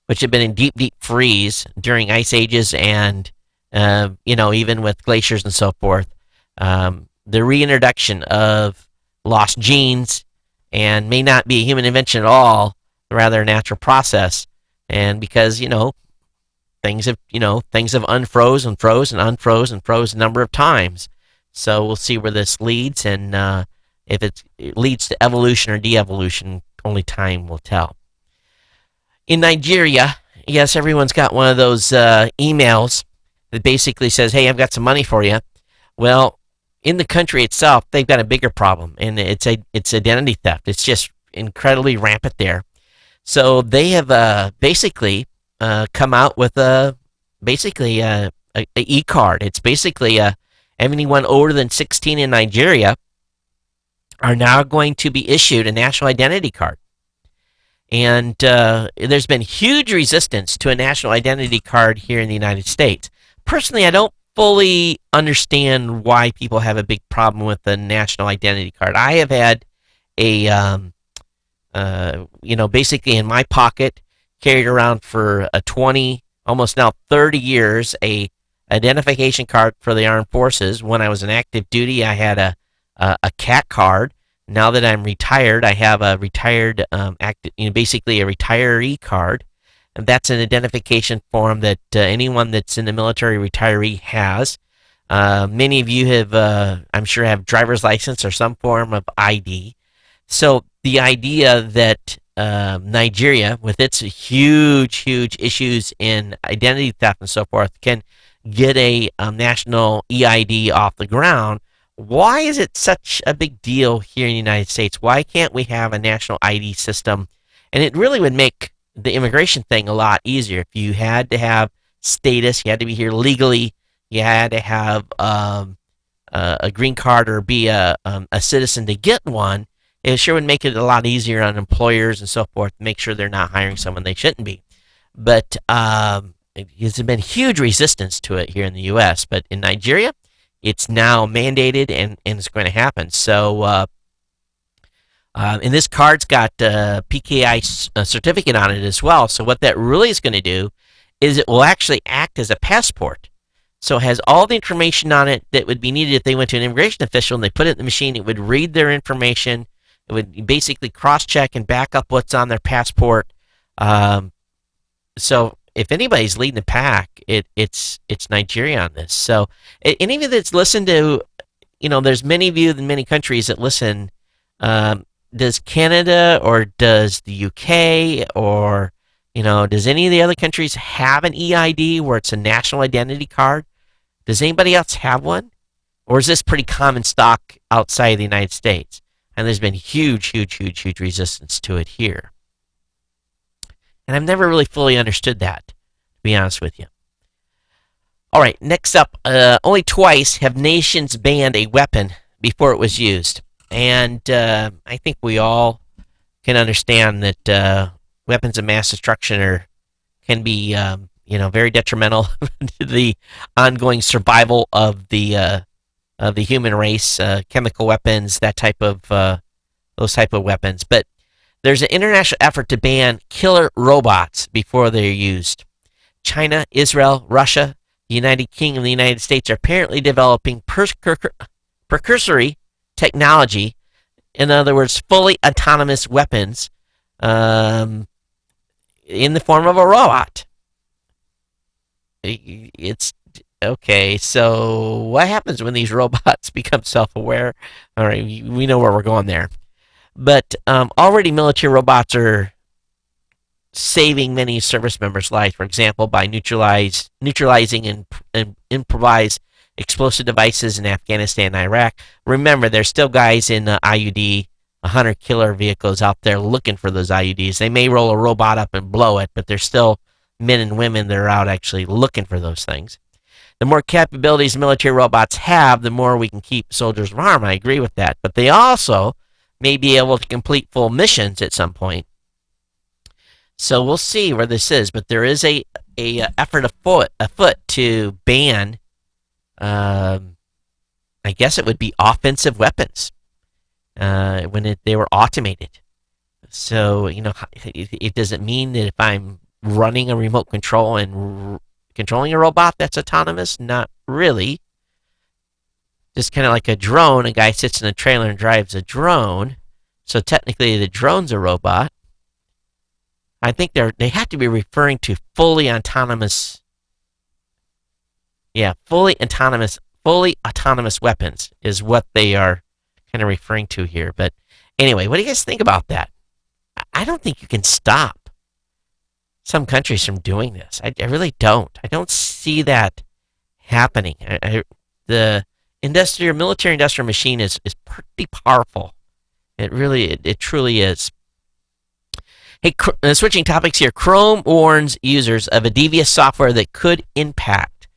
Speaker 1: which have been in deep freeze during ice ages and, even with glaciers and so forth, the reintroduction of lost genes and may not be a human invention at all, rather a natural process. And because, things have unfroze and froze and unfroze and froze a number of times. So we'll see where this leads, and if it leads to evolution or de-evolution, only time will tell. In Nigeria, yes, everyone's got one of those emails that basically says, hey, I've got some money for you. Well, in the country itself, they've got a bigger problem, and it's identity theft. It's just incredibly rampant there. So they have basically come out with basically a e-card. It's basically anyone older than 16 in Nigeria are now going to be issued a national identity card. And there's been huge resistance to a national identity card here in the United States. Personally, I don't fully understand why people have a big problem with the national identity card. I have had a, basically in my pocket, carried around for a 20, almost now 30 years, a identification card for the armed forces. When I was in active duty, I had a CAT card. Now that I'm retired, I have a retired, basically a retiree card, and that's an identification form that anyone that's in the military retiree has. Many of you have, I'm sure, have driver's license or some form of ID. So the idea that Nigeria, with its huge issues in identity theft and so forth, can get a national EID off the ground. Why is it such a big deal here in the United States? Why can't we have a national ID system? And it really would make the immigration thing a lot easier. If you had to have status, you had to be here legally, you had to have a green card or be a citizen to get one. It sure would make it a lot easier on employers and so forth to make sure they're not hiring someone they shouldn't be. But there's been huge resistance to it here in the U.S., but in Nigeria, it's now mandated and it's going to happen. So, and this card's got a PKI certificate on it as well. So what that really is going to do is it will actually act as a passport. So it has all the information on it that would be needed if they went to an immigration official and they put it in the machine. It would read their information. It would basically cross-check and back up what's on their passport. So if anybody's leading the pack, it's Nigeria on this. So any of you that's listened to, there's many of you in many countries that listen. Does Canada or does the UK or, does any of the other countries have an EID where it's a national identity card? Does anybody else have one? Or is this pretty common stock outside of the United States? And there's been huge resistance to it here. And I've never really fully understood that, to be honest with you. All right, next up, only twice have nations banned a weapon before it was used. And I think we all can understand that weapons of mass destruction can be, very detrimental to the ongoing survival of the human race. Chemical weapons, those type of weapons. But there's an international effort to ban killer robots before they're used. China, Israel, Russia, the United Kingdom, and the United States are apparently developing precursory technology, in other words, fully autonomous weapons, in the form of a robot. It's okay. So what happens when these robots become self-aware? All right, we know where we're going there. But already military robots are saving many service members' lives, for example, by neutralizing and improvised explosive devices in Afghanistan and Iraq. Remember, there's still guys in IUD, hunter killer vehicles out there looking for those IUDs. They may roll a robot up and blow it, but there's still men and women that are out actually looking for those things. The more capabilities military robots have, the more we can keep soldiers from harm. I agree with that. But they also may be able to complete full missions at some point. So we'll see where this is. But there is a effort afoot to ban, I guess it would be offensive weapons when they were automated. So, it doesn't mean that if I'm running a remote control and controlling a robot that's autonomous. Not really. Just kind of like a drone. A guy sits in a trailer and drives a drone. So technically the drone's a robot. I think they have to be referring to fully autonomous. Yeah, fully autonomous weapons is what they are kind of referring to here. But anyway, what do you guys think about that? I don't think you can stop some countries from doing this. I really don't. I don't see that happening. The military industrial machine is pretty powerful. It truly is. Hey, switching topics here. Chrome warns users of a devious software that could impact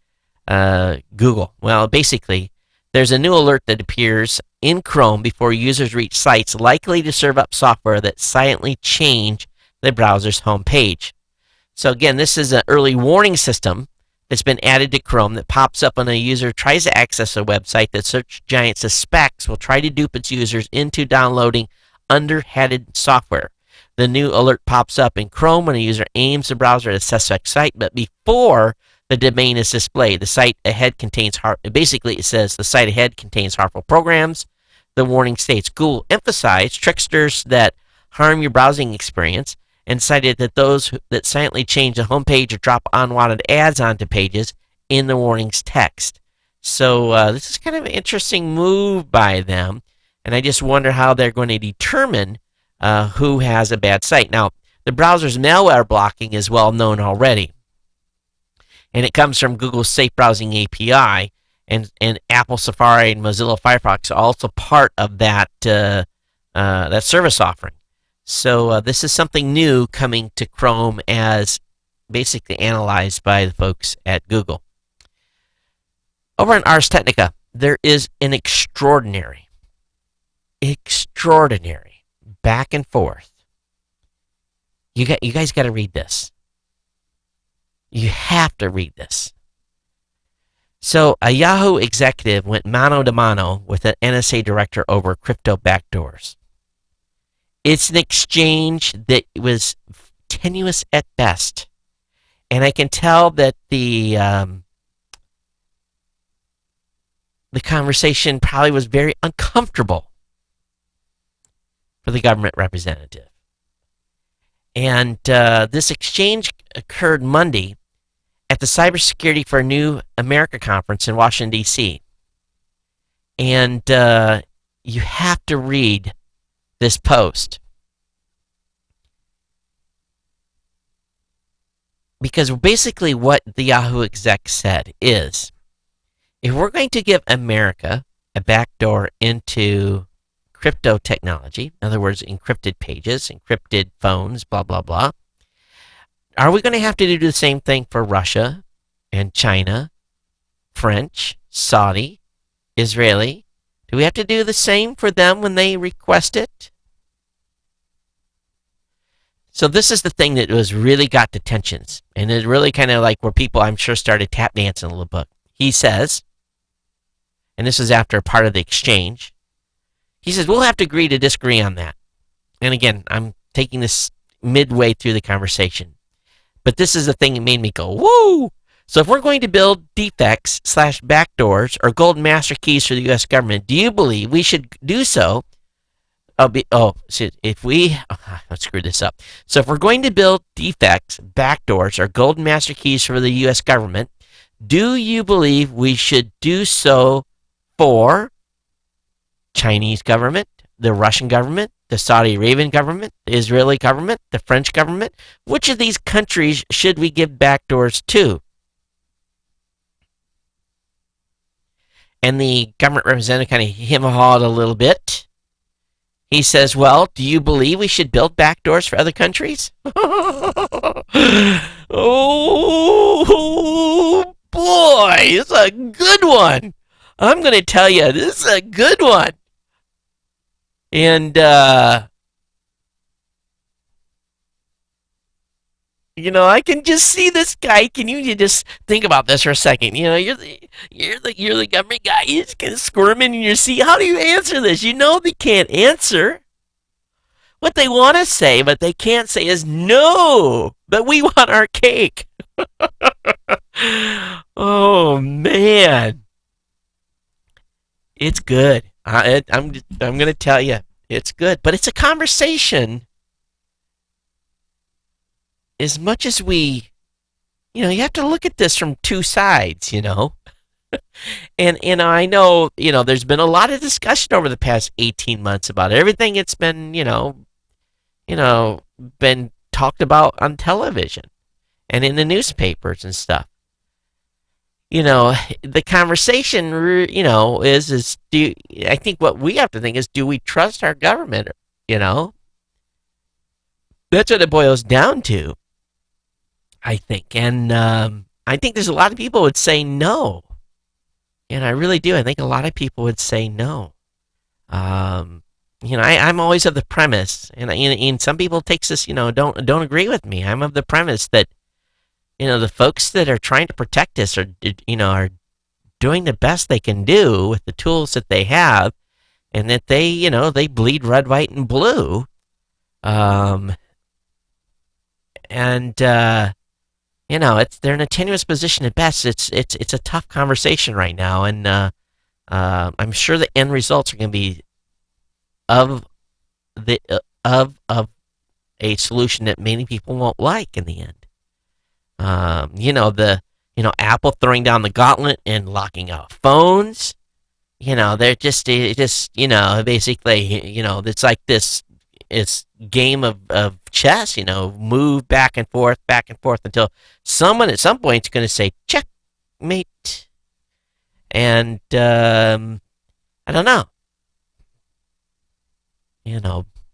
Speaker 1: Google. Well, basically, there's a new alert that appears in Chrome before users reach sites likely to serve up software that silently change the browser's home page. So again, this is an early warning system that's been added to Chrome that pops up when a user tries to access a website that search giant suspects will try to dupe its users into downloading underhanded software. The new alert pops up in Chrome when a user aims the browser at a suspect site, but before the domain is displayed. The site ahead contains basically it says the site ahead contains harmful programs. The warning states Google emphasized tricksters that harm your browsing experience and cited that those that silently change the homepage or drop unwanted ads onto pages in the warning's text. So this is kind of an interesting move by them, and I just wonder how they're going to determine who has a bad site. Now, the browser's malware blocking is well known already, and it comes from Google's Safe Browsing API, and Apple Safari and Mozilla Firefox are also part of that that service offering. So this is something new coming to Chrome as basically analyzed by the folks at Google. Over on Ars Technica, there is an extraordinary back and forth. You guys got to read this. You have to read this. So a Yahoo executive went mano a mano with an NSA director over crypto backdoors. It's an exchange that was tenuous at best, and I can tell that the conversation probably was very uncomfortable for the government representative. And this exchange occurred Monday at the Cybersecurity for a New America conference in Washington, D.C. And you have to read this post, because basically what the Yahoo exec said is, if we're going to give America a backdoor into crypto technology, in other words, encrypted pages, encrypted phones, blah, blah, blah, are we going to have to do the same thing for Russia and China, French, Saudi, Israeli? Do we have to do the same for them when they request it? So this is the thing that was really got the tensions, and it really kind of like where people, I'm sure, started tap dancing a little bit. He says, and this is after part of the exchange, he says, we'll have to agree to disagree on that. And again, I'm taking this midway through the conversation. But this is the thing that made me go, woo! So if we're going to build defects / backdoors or golden master keys for the U.S. government, do you believe we should do so? If we... let's screw this up. So if we're going to build defects, backdoors, or golden master keys for the U.S. government, do you believe we should do so for Chinese government, the Russian government, the Saudi Arabian government, the Israeli government, the French government? Which of these countries should we give backdoors to? And the government representative kind of hem-hawed a little bit. He says, well, do you believe we should build backdoors for other countries? Oh, boy, it's a good one. I'm going to tell you, this is a good one. And, I can just see this guy. Can you just think about this for a second? You're the government guy. You're just kind of squirming in your seat. How do you answer this? They can't answer. What they want to say, but they can't say is no. But we want our cake. Oh man, it's good. I'm going to tell you, it's good. But it's a conversation. As much as we, you have to look at this from two sides, And I know, there's been a lot of discussion over the past 18 months about everything it's been, been talked about on television and in the newspapers and stuff. the conversation, is I think what we have to think is, do we trust our government? You know, that's what it boils down to, I think. And I think there's a lot of people would say no. And I really do. I think a lot of people would say no. I'm always of the premise, and some people takes this, don't agree with me. I'm of the premise that, the folks that are trying to protect us are doing the best they can do with the tools that they have, and that they bleed red, white, and blue. And they're in a tenuous position at best. It's a tough conversation right now, and I'm sure the end results are going to be of a solution that many people won't like in the end. Apple throwing down the gauntlet and locking out phones. They're basically, it's like this game of chess. Move back and forth until someone at some point is going to say checkmate. And I don't know.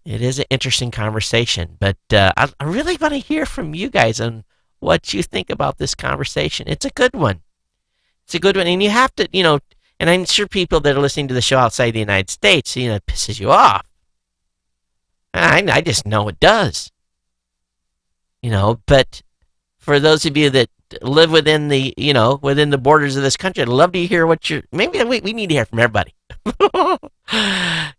Speaker 1: It is an interesting conversation, but I really want to hear from you guys on what you think about this conversation. It's a good one. And you have to, and I'm sure people that are listening to the show outside the United States, it pisses you off. I just know it does. But for those of you that live within the borders of this country, I'd love to hear maybe we need to hear from everybody.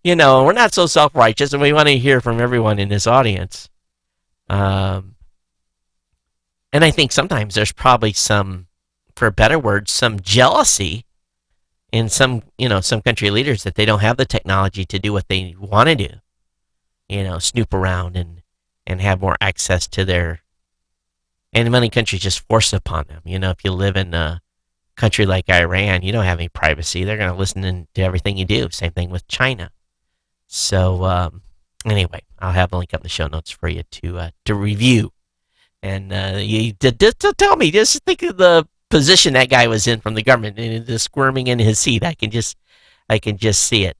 Speaker 1: We're not so self-righteous, and we want to hear from everyone in this audience. And I think sometimes there's probably some, for a better word, some jealousy in some country leaders that they don't have the technology to do what they want to do. Snoop around and have more access to their, and many countries just force it upon them. If you live in a country like Iran, you don't have any privacy. They're going to listen to everything you do. Same thing with China. So anyway, I'll have a link up in the show notes for you to review. And you tell me, just think of the position that guy was in from the government, and the squirming in his seat. I can just see it.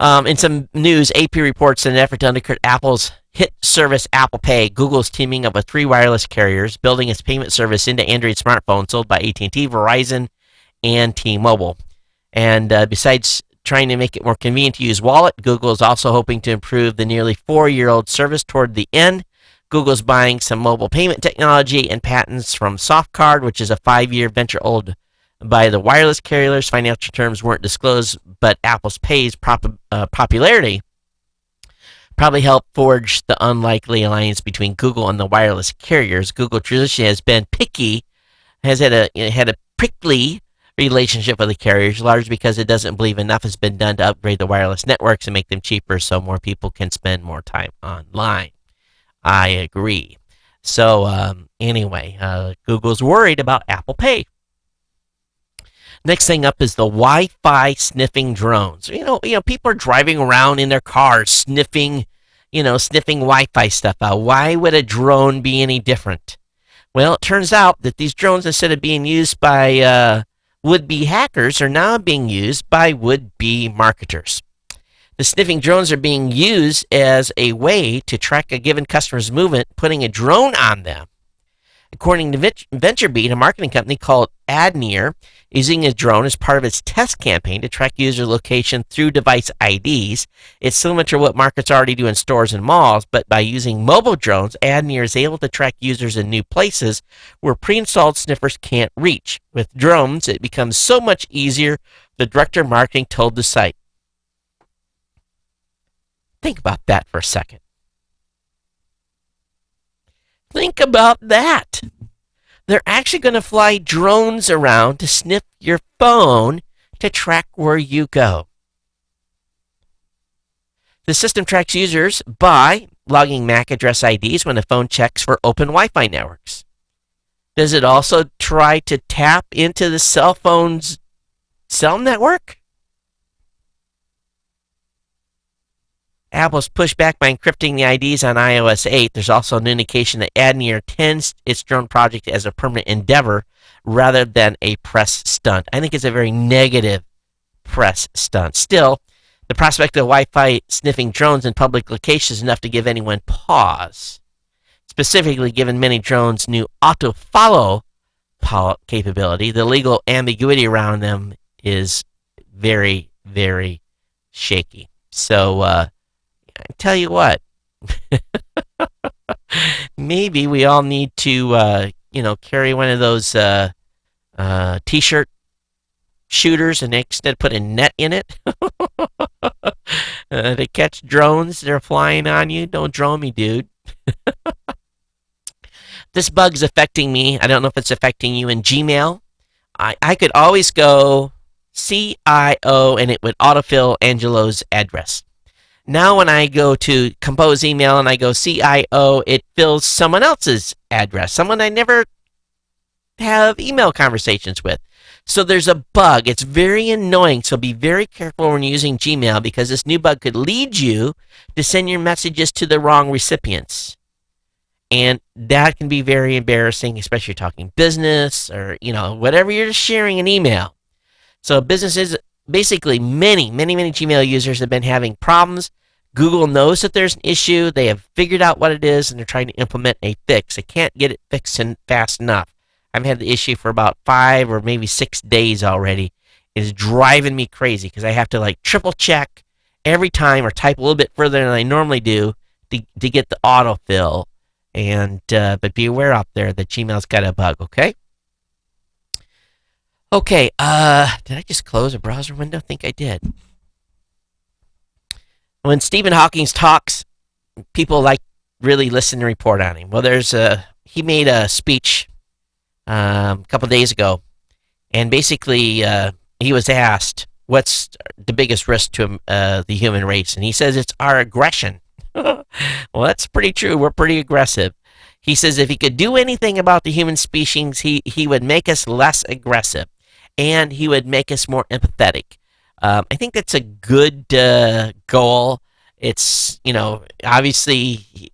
Speaker 1: In some news, AP reports in an effort to undercut Apple's hit service Apple Pay, Google's teaming up with 3 wireless carriers, building its payment service into Android smartphones sold by AT&T, Verizon, and T-Mobile. And besides trying to make it more convenient to use Wallet, Google is also hoping to improve the nearly 4-year-old service toward the end. Google's buying some mobile payment technology and patents from SoftCard, which is a 5-year venture owned by the wireless carriers. Financial terms weren't disclosed, but Apple's Pay's popularity probably helped forge the unlikely alliance between Google and the wireless carriers. Google traditionally has been picky, has had a prickly relationship with the carriers, largely because it doesn't believe enough has been done to upgrade the wireless networks and make them cheaper so more people can spend more time online. I agree. So anyway, Google's worried about Apple Pay. Next thing up is the Wi-Fi sniffing drones. People are driving around in their cars sniffing Wi-Fi stuff out. Why would a drone be any different? Well, it turns out that these drones, instead of being used by would-be hackers, are now being used by would-be marketers. The sniffing drones are being used as a way to track a given customer's movement, putting a drone on them. According to VentureBeat, a marketing company called Adnear, using a drone as part of its test campaign to track user location through device IDs. It's similar to what marketers already do in stores and malls, but by using mobile drones, Adnear is able to track users in new places where pre-installed sniffers can't reach. With drones, it becomes so much easier, the director of marketing told the site. Think about that for a second. Think about that. They're actually going to fly drones around to sniff your phone to track where you go. The system tracks users by logging MAC address IDs when the phone checks for open Wi-Fi networks. Does it also try to tap into the cell phone's cell network? Apple's pushed back by encrypting the IDs on iOS 8. There's also an indication that Adnear intends its drone project as a permanent endeavor rather than a press stunt. I think it's a very negative press stunt. Still, the prospect of Wi-Fi sniffing drones in public locations is enough to give anyone pause. Specifically, given many drones' new auto-follow capability, the legal ambiguity around them is very, very shaky. So, I tell you what, maybe we all need to, carry one of those T-shirt shooters and instead put a net in it to catch drones that are flying on you. Don't drone me, dude. This bug is affecting me. I don't know if it's affecting you in Gmail. I could always go CIO and it would autofill Angelo's address. Now when I go to compose email and I go CIO, it fills someone else's address, someone I never have email conversations with. So there's a bug. It's very annoying. So be very careful when using Gmail because this new bug could lead you to send your messages to the wrong recipients. And that can be very embarrassing, especially if you're talking business or, whatever you're sharing an email. So businesses, basically many Gmail users have been having problems. Google knows that there's an issue. They have figured out what it is, and they're trying to implement a fix. They can't get it fixed fast enough. I've had the issue for about 5 or maybe 6 days already. It is driving me crazy because I have to triple check every time or type a little bit further than I normally do to get the autofill. And but be aware out there that Gmail's got a bug, okay? Okay, did I just close a browser window? I think I did. When Stephen Hawking talks, people really listen and report on him. Well, he made a speech a couple days ago, and basically he was asked, what's the biggest risk to the human race? And he says it's our aggression. Well, that's pretty true. We're pretty aggressive. He says if he could do anything about the human species, he would make us less aggressive, and he would make us more empathetic. I think that's a good goal. It's, obviously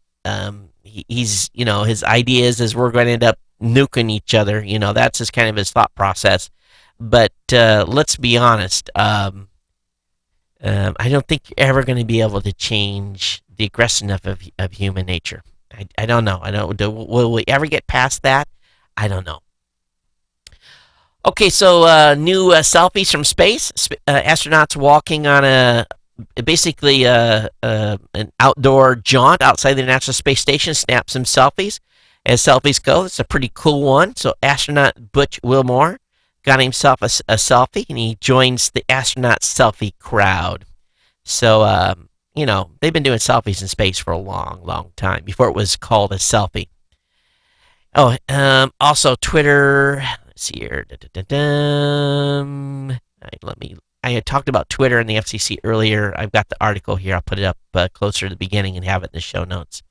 Speaker 1: he's, his ideas is we're going to end up nuking each other. That's his thought process. But let's be honest. I don't think you're ever going to be able to change the aggressiveness of human nature. I don't know. Will we ever get past that? I don't know. Okay, so new selfies from space. Astronauts walking on basically an outdoor jaunt outside the International Space Station snap some selfies. As selfies go, it's a pretty cool one. So astronaut Butch Wilmore got himself a selfie, and he joins the astronaut selfie crowd. So, they've been doing selfies in space for a long, long time, before it was called a selfie. Oh, also Twitter. Let's see here. I had talked about Twitter and the FCC earlier. I've got the article here. I'll put it up closer to the beginning and have it in the show notes.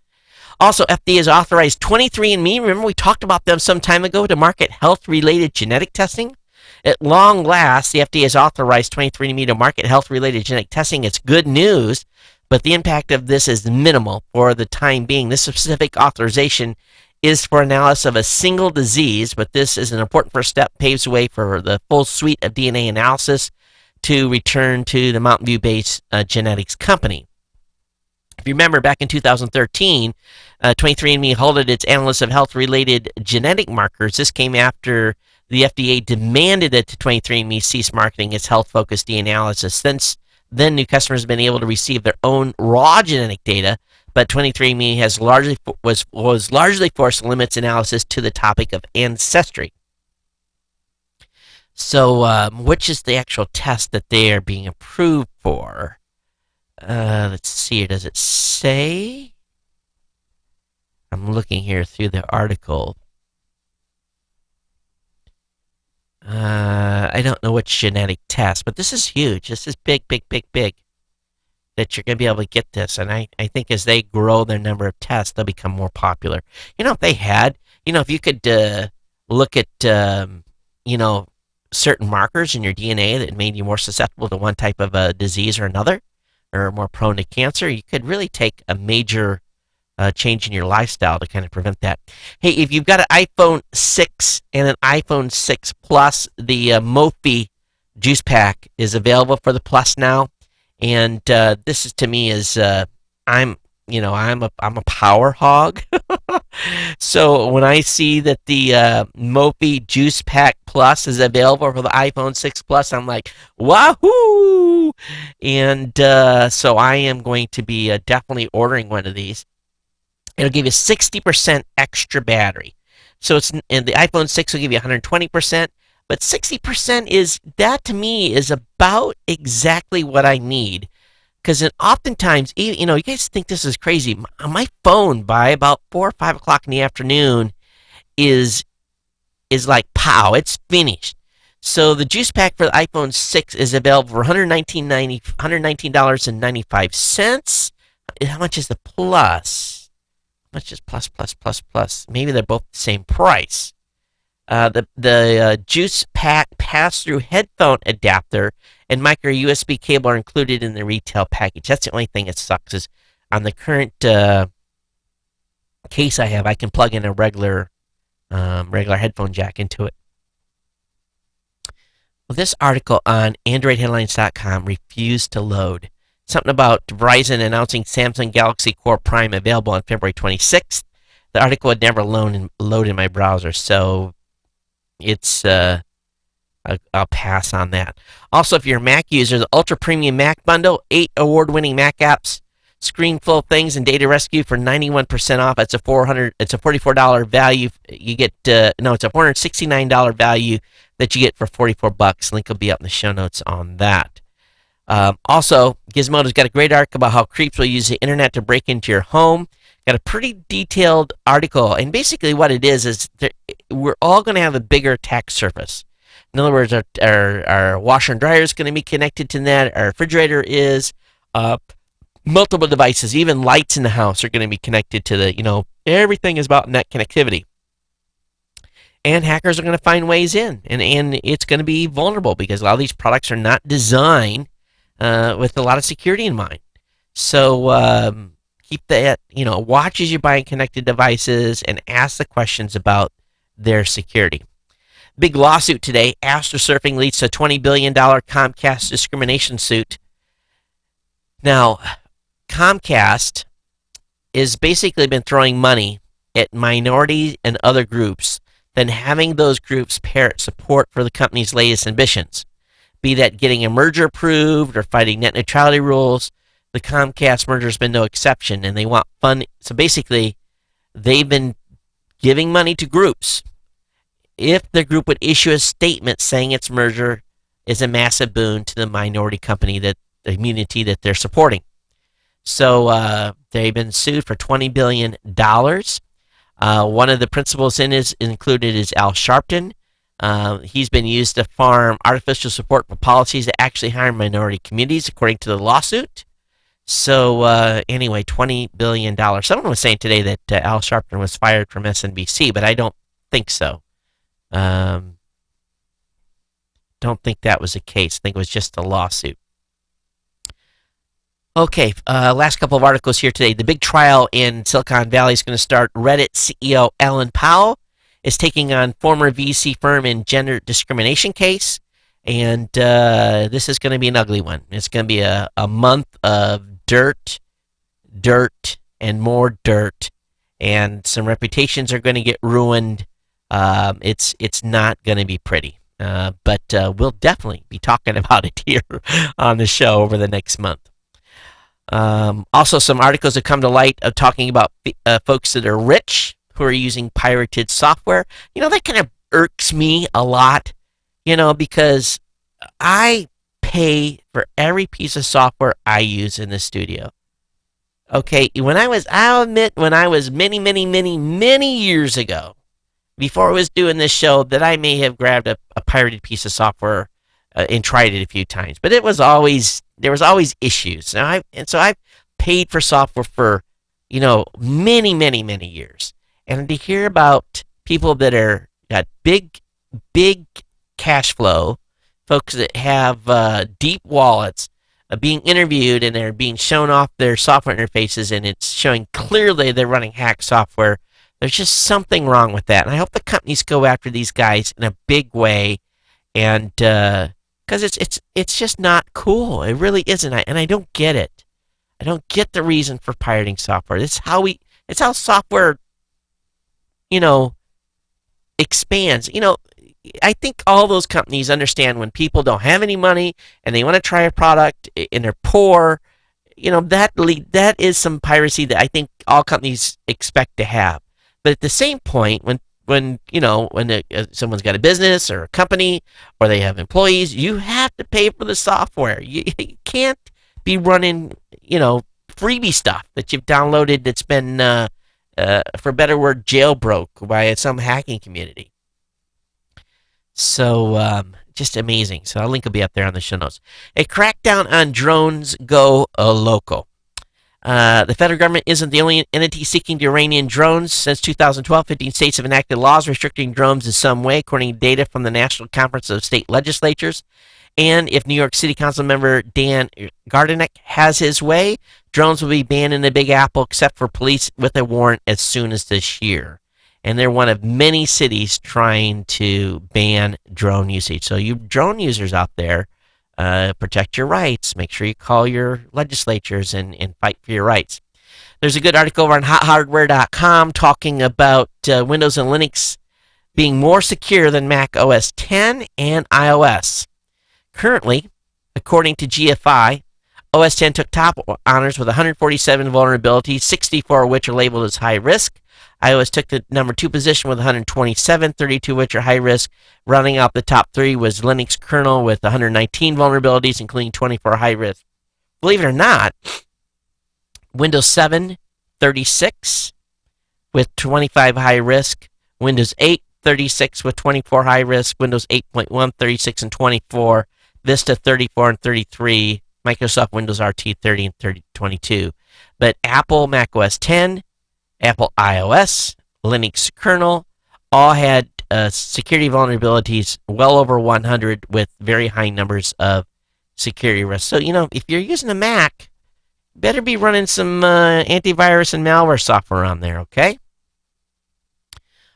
Speaker 1: Also, FDA has authorized 23andMe. Remember we talked about them some time ago to market health-related genetic testing? At long last, the FDA has authorized 23andMe to market health-related genetic testing. It's good news, but the impact of this is minimal for the time being. This specific authorization is for analysis of a single disease, but this is an important first step, paves the way for the full suite of DNA analysis to return to the Mountain View-based genetics company. If you remember, back in 2013, 23andMe halted its analysis of health-related genetic markers. This came after the FDA demanded that 23andMe cease marketing its health-focused DNA analysis. Since then, new customers have been able to receive their own raw genetic data, but 23andMe was largely forced to limit its analysis to the topic of ancestry. So, which is the actual test that they are being approved for? Let's see here. Does it say? I'm looking here through the article. I don't know which genetic test, but this is huge. This is big, that you're going to be able to get this. And I think as they grow their number of tests, they'll become more popular. If they had, if you could look at, certain markers in your DNA that made you more susceptible to one type of a disease or another, or more prone to cancer, you could really take a major change in your lifestyle to kind of prevent that. Hey, if you've got an iPhone 6 and an iPhone 6 Plus, the Mophie juice pack is available for the Plus now, and this is to me is I'm I'm a power hog. So when I see that the Mophie Juice Pack Plus is available for the iPhone 6 Plus, I'm like, wahoo! And so I am going to be definitely ordering one of these. It'll give you 60% extra battery. So and the iPhone 6 will give you 120%, but 60% is, that to me is about exactly what I need. Because oftentimes, you guys think this is crazy. My phone by about 4 or 5 o'clock in the afternoon is like, pow, it's finished. So the juice pack for the iPhone 6 is available for $119.95. How much is the Plus? How much is Plus? Maybe they're both the same price. The juice pack pass-through headphone adapter and micro USB cable are included in the retail package. That's the only thing that sucks is on the current case I have, I can plug in a regular headphone jack into it. Well, this article on AndroidHeadlines.com refused to load. Something about Verizon announcing Samsung Galaxy Core Prime available on February 26th. The article would never load in my browser, so it's I'll pass on that. Also, if you're a Mac user, the Ultra Premium Mac Bundle, 8 award-winning Mac apps, screen full of things, and data rescue for 91% off. It's a $44 value. You get it's a $469 value that you get for $44. Link will be up in the show notes on that. Also, Gizmodo's got a great article about how creeps will use the internet to break into your home. Got a pretty detailed article, and basically what it is we're all going to have a bigger attack surface. In other words, our washer and dryer is going to be connected to that. Our refrigerator is. Multiple devices, even lights in the house, are going to be connected to the, everything is about net connectivity. And hackers are going to find ways in, and it's going to be vulnerable because a lot of these products are not designed with a lot of security in mind. So keep that, watch as you're buying connected devices and ask the questions about their security. Big lawsuit today. Astrosurfing leads to a $20 billion Comcast discrimination suit. Now, Comcast has basically been throwing money at minorities and other groups, then having those groups parrot support for the company's latest ambitions. Be that getting a merger approved or fighting net neutrality rules, the Comcast merger has been no exception, and they want fun. So basically, they've been giving money to groups. If the group would issue a statement saying its merger is a massive boon to the minority company, the community that they're supporting. So they've been sued for $20 billion. One of the principals included is Al Sharpton. He's been used to farm artificial support for policies that actually harm minority communities, according to the lawsuit. So anyway, $20 billion. Someone was saying today that Al Sharpton was fired from SNBC, but I don't think so. Don't think that was the case. I think it was just a lawsuit. Okay, last couple of articles here today. The big trial in Silicon Valley is going to start. Reddit CEO Alan Powell is taking on former VC firm in gender discrimination case, and this is going to be an ugly one. It's going to be a month of dirt, and more dirt, and some reputations are going to get ruined. It's not going to be pretty, but we'll definitely be talking about it here on the show over the next month. Also, some articles have come to light of talking about folks that are rich who are using pirated software. That kind of irks me a lot, because I pay for every piece of software I use in the studio. Okay, I'll admit, when I was many, many, many, many years ago, before I was doing this show, that I may have grabbed a pirated piece of software and tried it a few times, but there was always issues. So I've paid for software for many, many, many years, and to hear about people that got big cash flow, folks that have deep wallets, being interviewed, and they're being shown off their software interfaces, and it's showing clearly they're running hack software. There's just something wrong with that, and I hope the companies go after these guys in a big way, and because it's just not cool. It really isn't, and I don't get it. I don't get the reason for pirating software. It's how software, expands. I think all those companies understand when people don't have any money and they want to try a product and they're poor. That is some piracy that I think all companies expect to have. But at the same point, when someone's got a business or a company or they have employees, you have to pay for the software. You can't be running freebie stuff that you've downloaded that's been for a better word, jailbroke by some hacking community. So just amazing. So our link will be up there on the show notes. A crackdown on drones go local. The federal government isn't the only entity seeking to rein in drones. Since 2012, 15 states have enacted laws restricting drones in some way, according to data from the National Conference of State Legislatures. And if New York City Council member Dan Gardenick has his way, drones will be banned in the Big Apple, except for police with a warrant as soon as this year. And they're one of many cities trying to ban drone usage. So you drone users out there, protect your rights. Make sure you call your legislatures and fight for your rights. There's a good article over on hothardware.com talking about Windows and Linux being more secure than Mac OS X and iOS. Currently, according to GFI, OS X took top honors with 147 vulnerabilities, 64 of which are labeled as high risk. iOS took the number 2 position with 127, 32 which are high risk. Rounding out the top 3 was Linux kernel with 119 vulnerabilities, including 24 high risk. Believe it or not, Windows 7, 36 with 25 high risk. Windows 8, 36 with 24 high risk. Windows 8.1, 36 and 24. Vista 34 and 33. Microsoft Windows RT 30 and 22. But Apple Mac OS X, Apple iOS, Linux kernel, all had security vulnerabilities well over 100 with very high numbers of security risks. So, if you're using a Mac, better be running some antivirus and malware software on there, okay?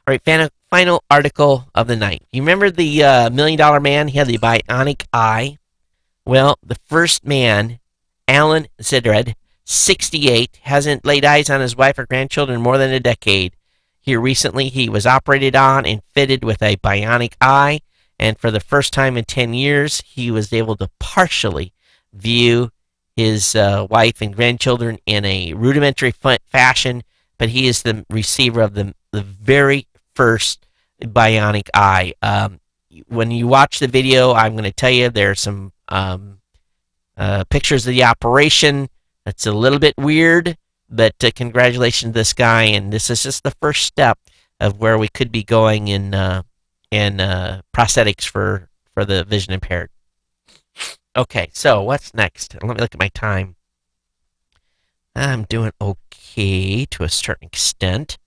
Speaker 1: All right, final article of the night. You remember the $1 Million Man? He had the bionic eye. Well, the first man, Alan Zidred, 68, hasn't laid eyes on his wife or grandchildren in more than a decade. Here recently, he was operated on and fitted with a bionic eye, and for the first time in 10 years, he was able to partially view his wife and grandchildren in a rudimentary fashion, but he is the receiver of the very first bionic eye. When you watch the video, I'm going to tell you there's some pictures of the operation. That's a little bit weird, but congratulations to this guy, and this is just the first step of where we could be going in prosthetics for the vision impaired. Okay, so what's next? Let me look at my time. I'm doing okay to a certain extent,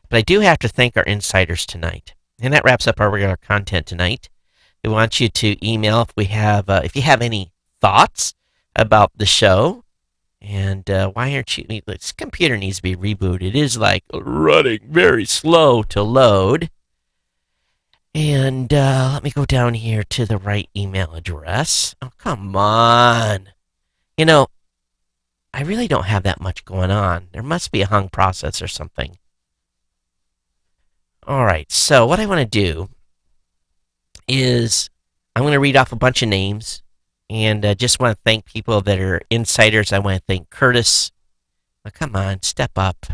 Speaker 1: but I do have to thank our insiders tonight, and that wraps up our regular content tonight. We want you to email if you have any thoughts about the show. And why aren't you? This computer needs to be rebooted. It is like running very slow to load. And let me go down here to the right email address. Oh, come on. I really don't have that much going on. There must be a hung process or something. All right, so what I want to do is I'm going to read off a bunch of names. And I just want to thank people that are insiders. I want to thank Curtis. Oh, come on, step up.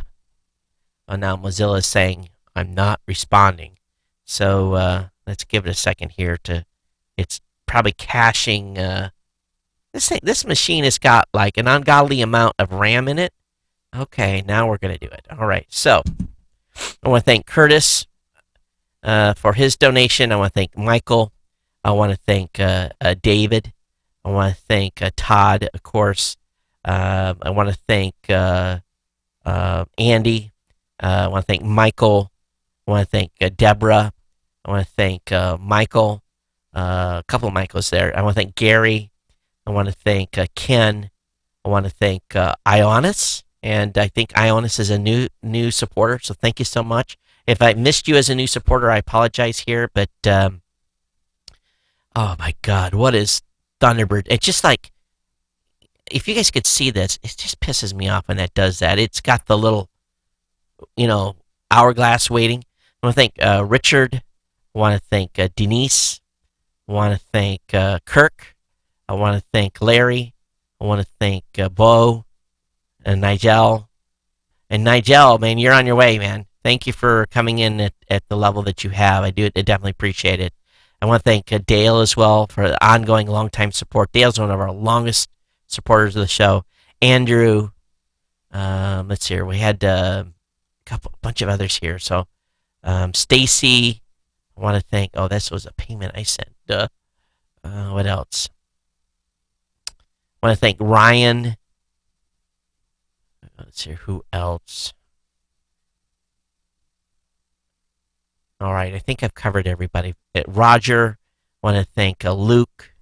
Speaker 1: Oh, now Mozilla is saying I'm not responding. So let's give it a second here it's probably caching. This machine has got like an ungodly amount of RAM in it. Okay, now we're going to do it. All right, so I want to thank Curtis for his donation. I want to thank Michael. I want to thank David. I want to thank Todd, of course. I want to thank Andy. I want to thank Michael. I want to thank Deborah. I want to thank Michael. A couple of Michaels there. I want to thank Gary. I want to thank Ken. I want to thank Ionis, and I think Ionis is a new supporter. So thank you so much. If I missed you as a new supporter, I apologize here. But oh my God, what is Thunderbird? It's just like, if you guys could see this, it just pisses me off when that does that. It's got the little, hourglass waiting. I want to thank Richard. I want to thank Denise. I want to thank Kirk. I want to thank Larry. I want to thank Bo and Nigel. And Nigel, man, you're on your way, man. Thank you for coming in at the level that you have. I definitely appreciate it. I want to thank Dale as well for the ongoing long-time support. Dale's one of our longest supporters of the show. Andrew, let's see here. We had a bunch of others here. So Stacy, I want to thank. Oh, this was a payment I sent. What else? I want to thank Ryan. Let's see who else. All right, I think I've covered everybody. Roger, I want to thank Luke.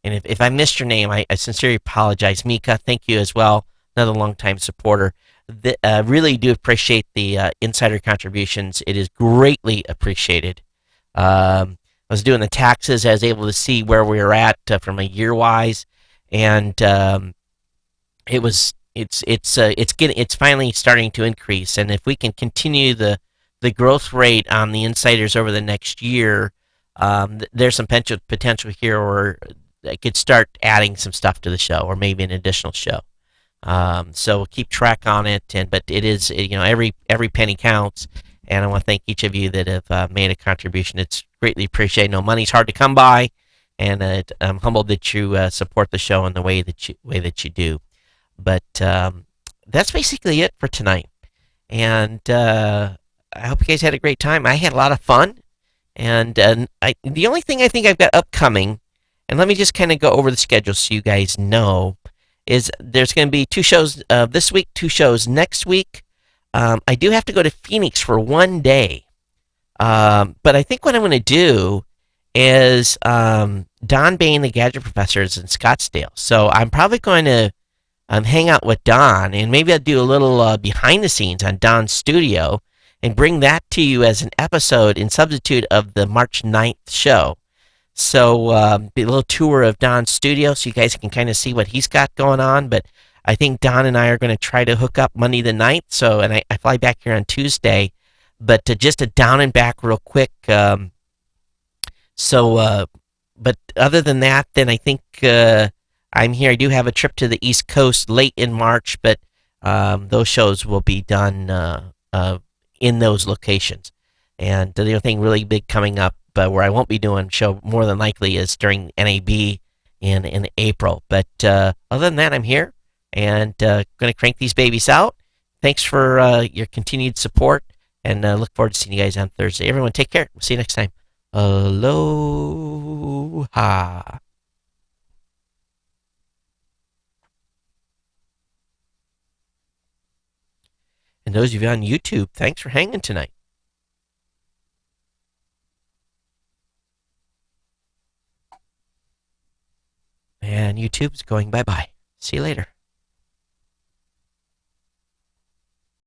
Speaker 1: And if I missed your name, I sincerely apologize. Mika, thank you as well. Another longtime supporter. Really do appreciate the insider contributions. It is greatly appreciated. I was doing the taxes. I was able to see where we were at from a year-wise, and it's finally starting to increase. And if we can continue the growth rate on the insiders over the next year, there's some potential here where I could start adding some stuff to the show, or maybe an additional show. So we'll keep track on it, but it is, every penny counts, and I want to thank each of you that have made a contribution. It's greatly appreciated. No, money's hard to come by, and I'm humbled that you support the show in the way that you do. But that's basically it for tonight, and I hope you guys had a great time. I had a lot of fun, and the only thing I think I've got upcoming, and let me just kind of go over the schedule so you guys know, is there's going to be 2 shows this week, 2 shows next week. I do have to go to Phoenix for 1 day, but I think what I'm going to do is Don Bain, the Gadget Professor, is in Scottsdale, so I'm probably going to hang out with Don, and maybe I'll do a little behind the scenes on Don's studio and bring that to you as an episode in substitute of the March 9th show. So be a little tour of Don's studio so you guys can kind of see what he's got going on. But I think Don and I are going to try to hook up Monday the 9th. So, and I fly back here on Tuesday. But just a down and back real quick. But other than that, then I think I'm here. I do have a trip to the East Coast late in March, but those shows will be done in those locations. And the other thing really big coming up, where I won't be doing show more than likely, is during NAB in April. But other than that, I'm here and going to crank these babies out. Thanks for your continued support, and look forward to seeing you guys on Thursday. Everyone, take care. We'll see you next time. Aloha. And those of you on YouTube, thanks for hanging tonight. And YouTube's going bye-bye. See you later.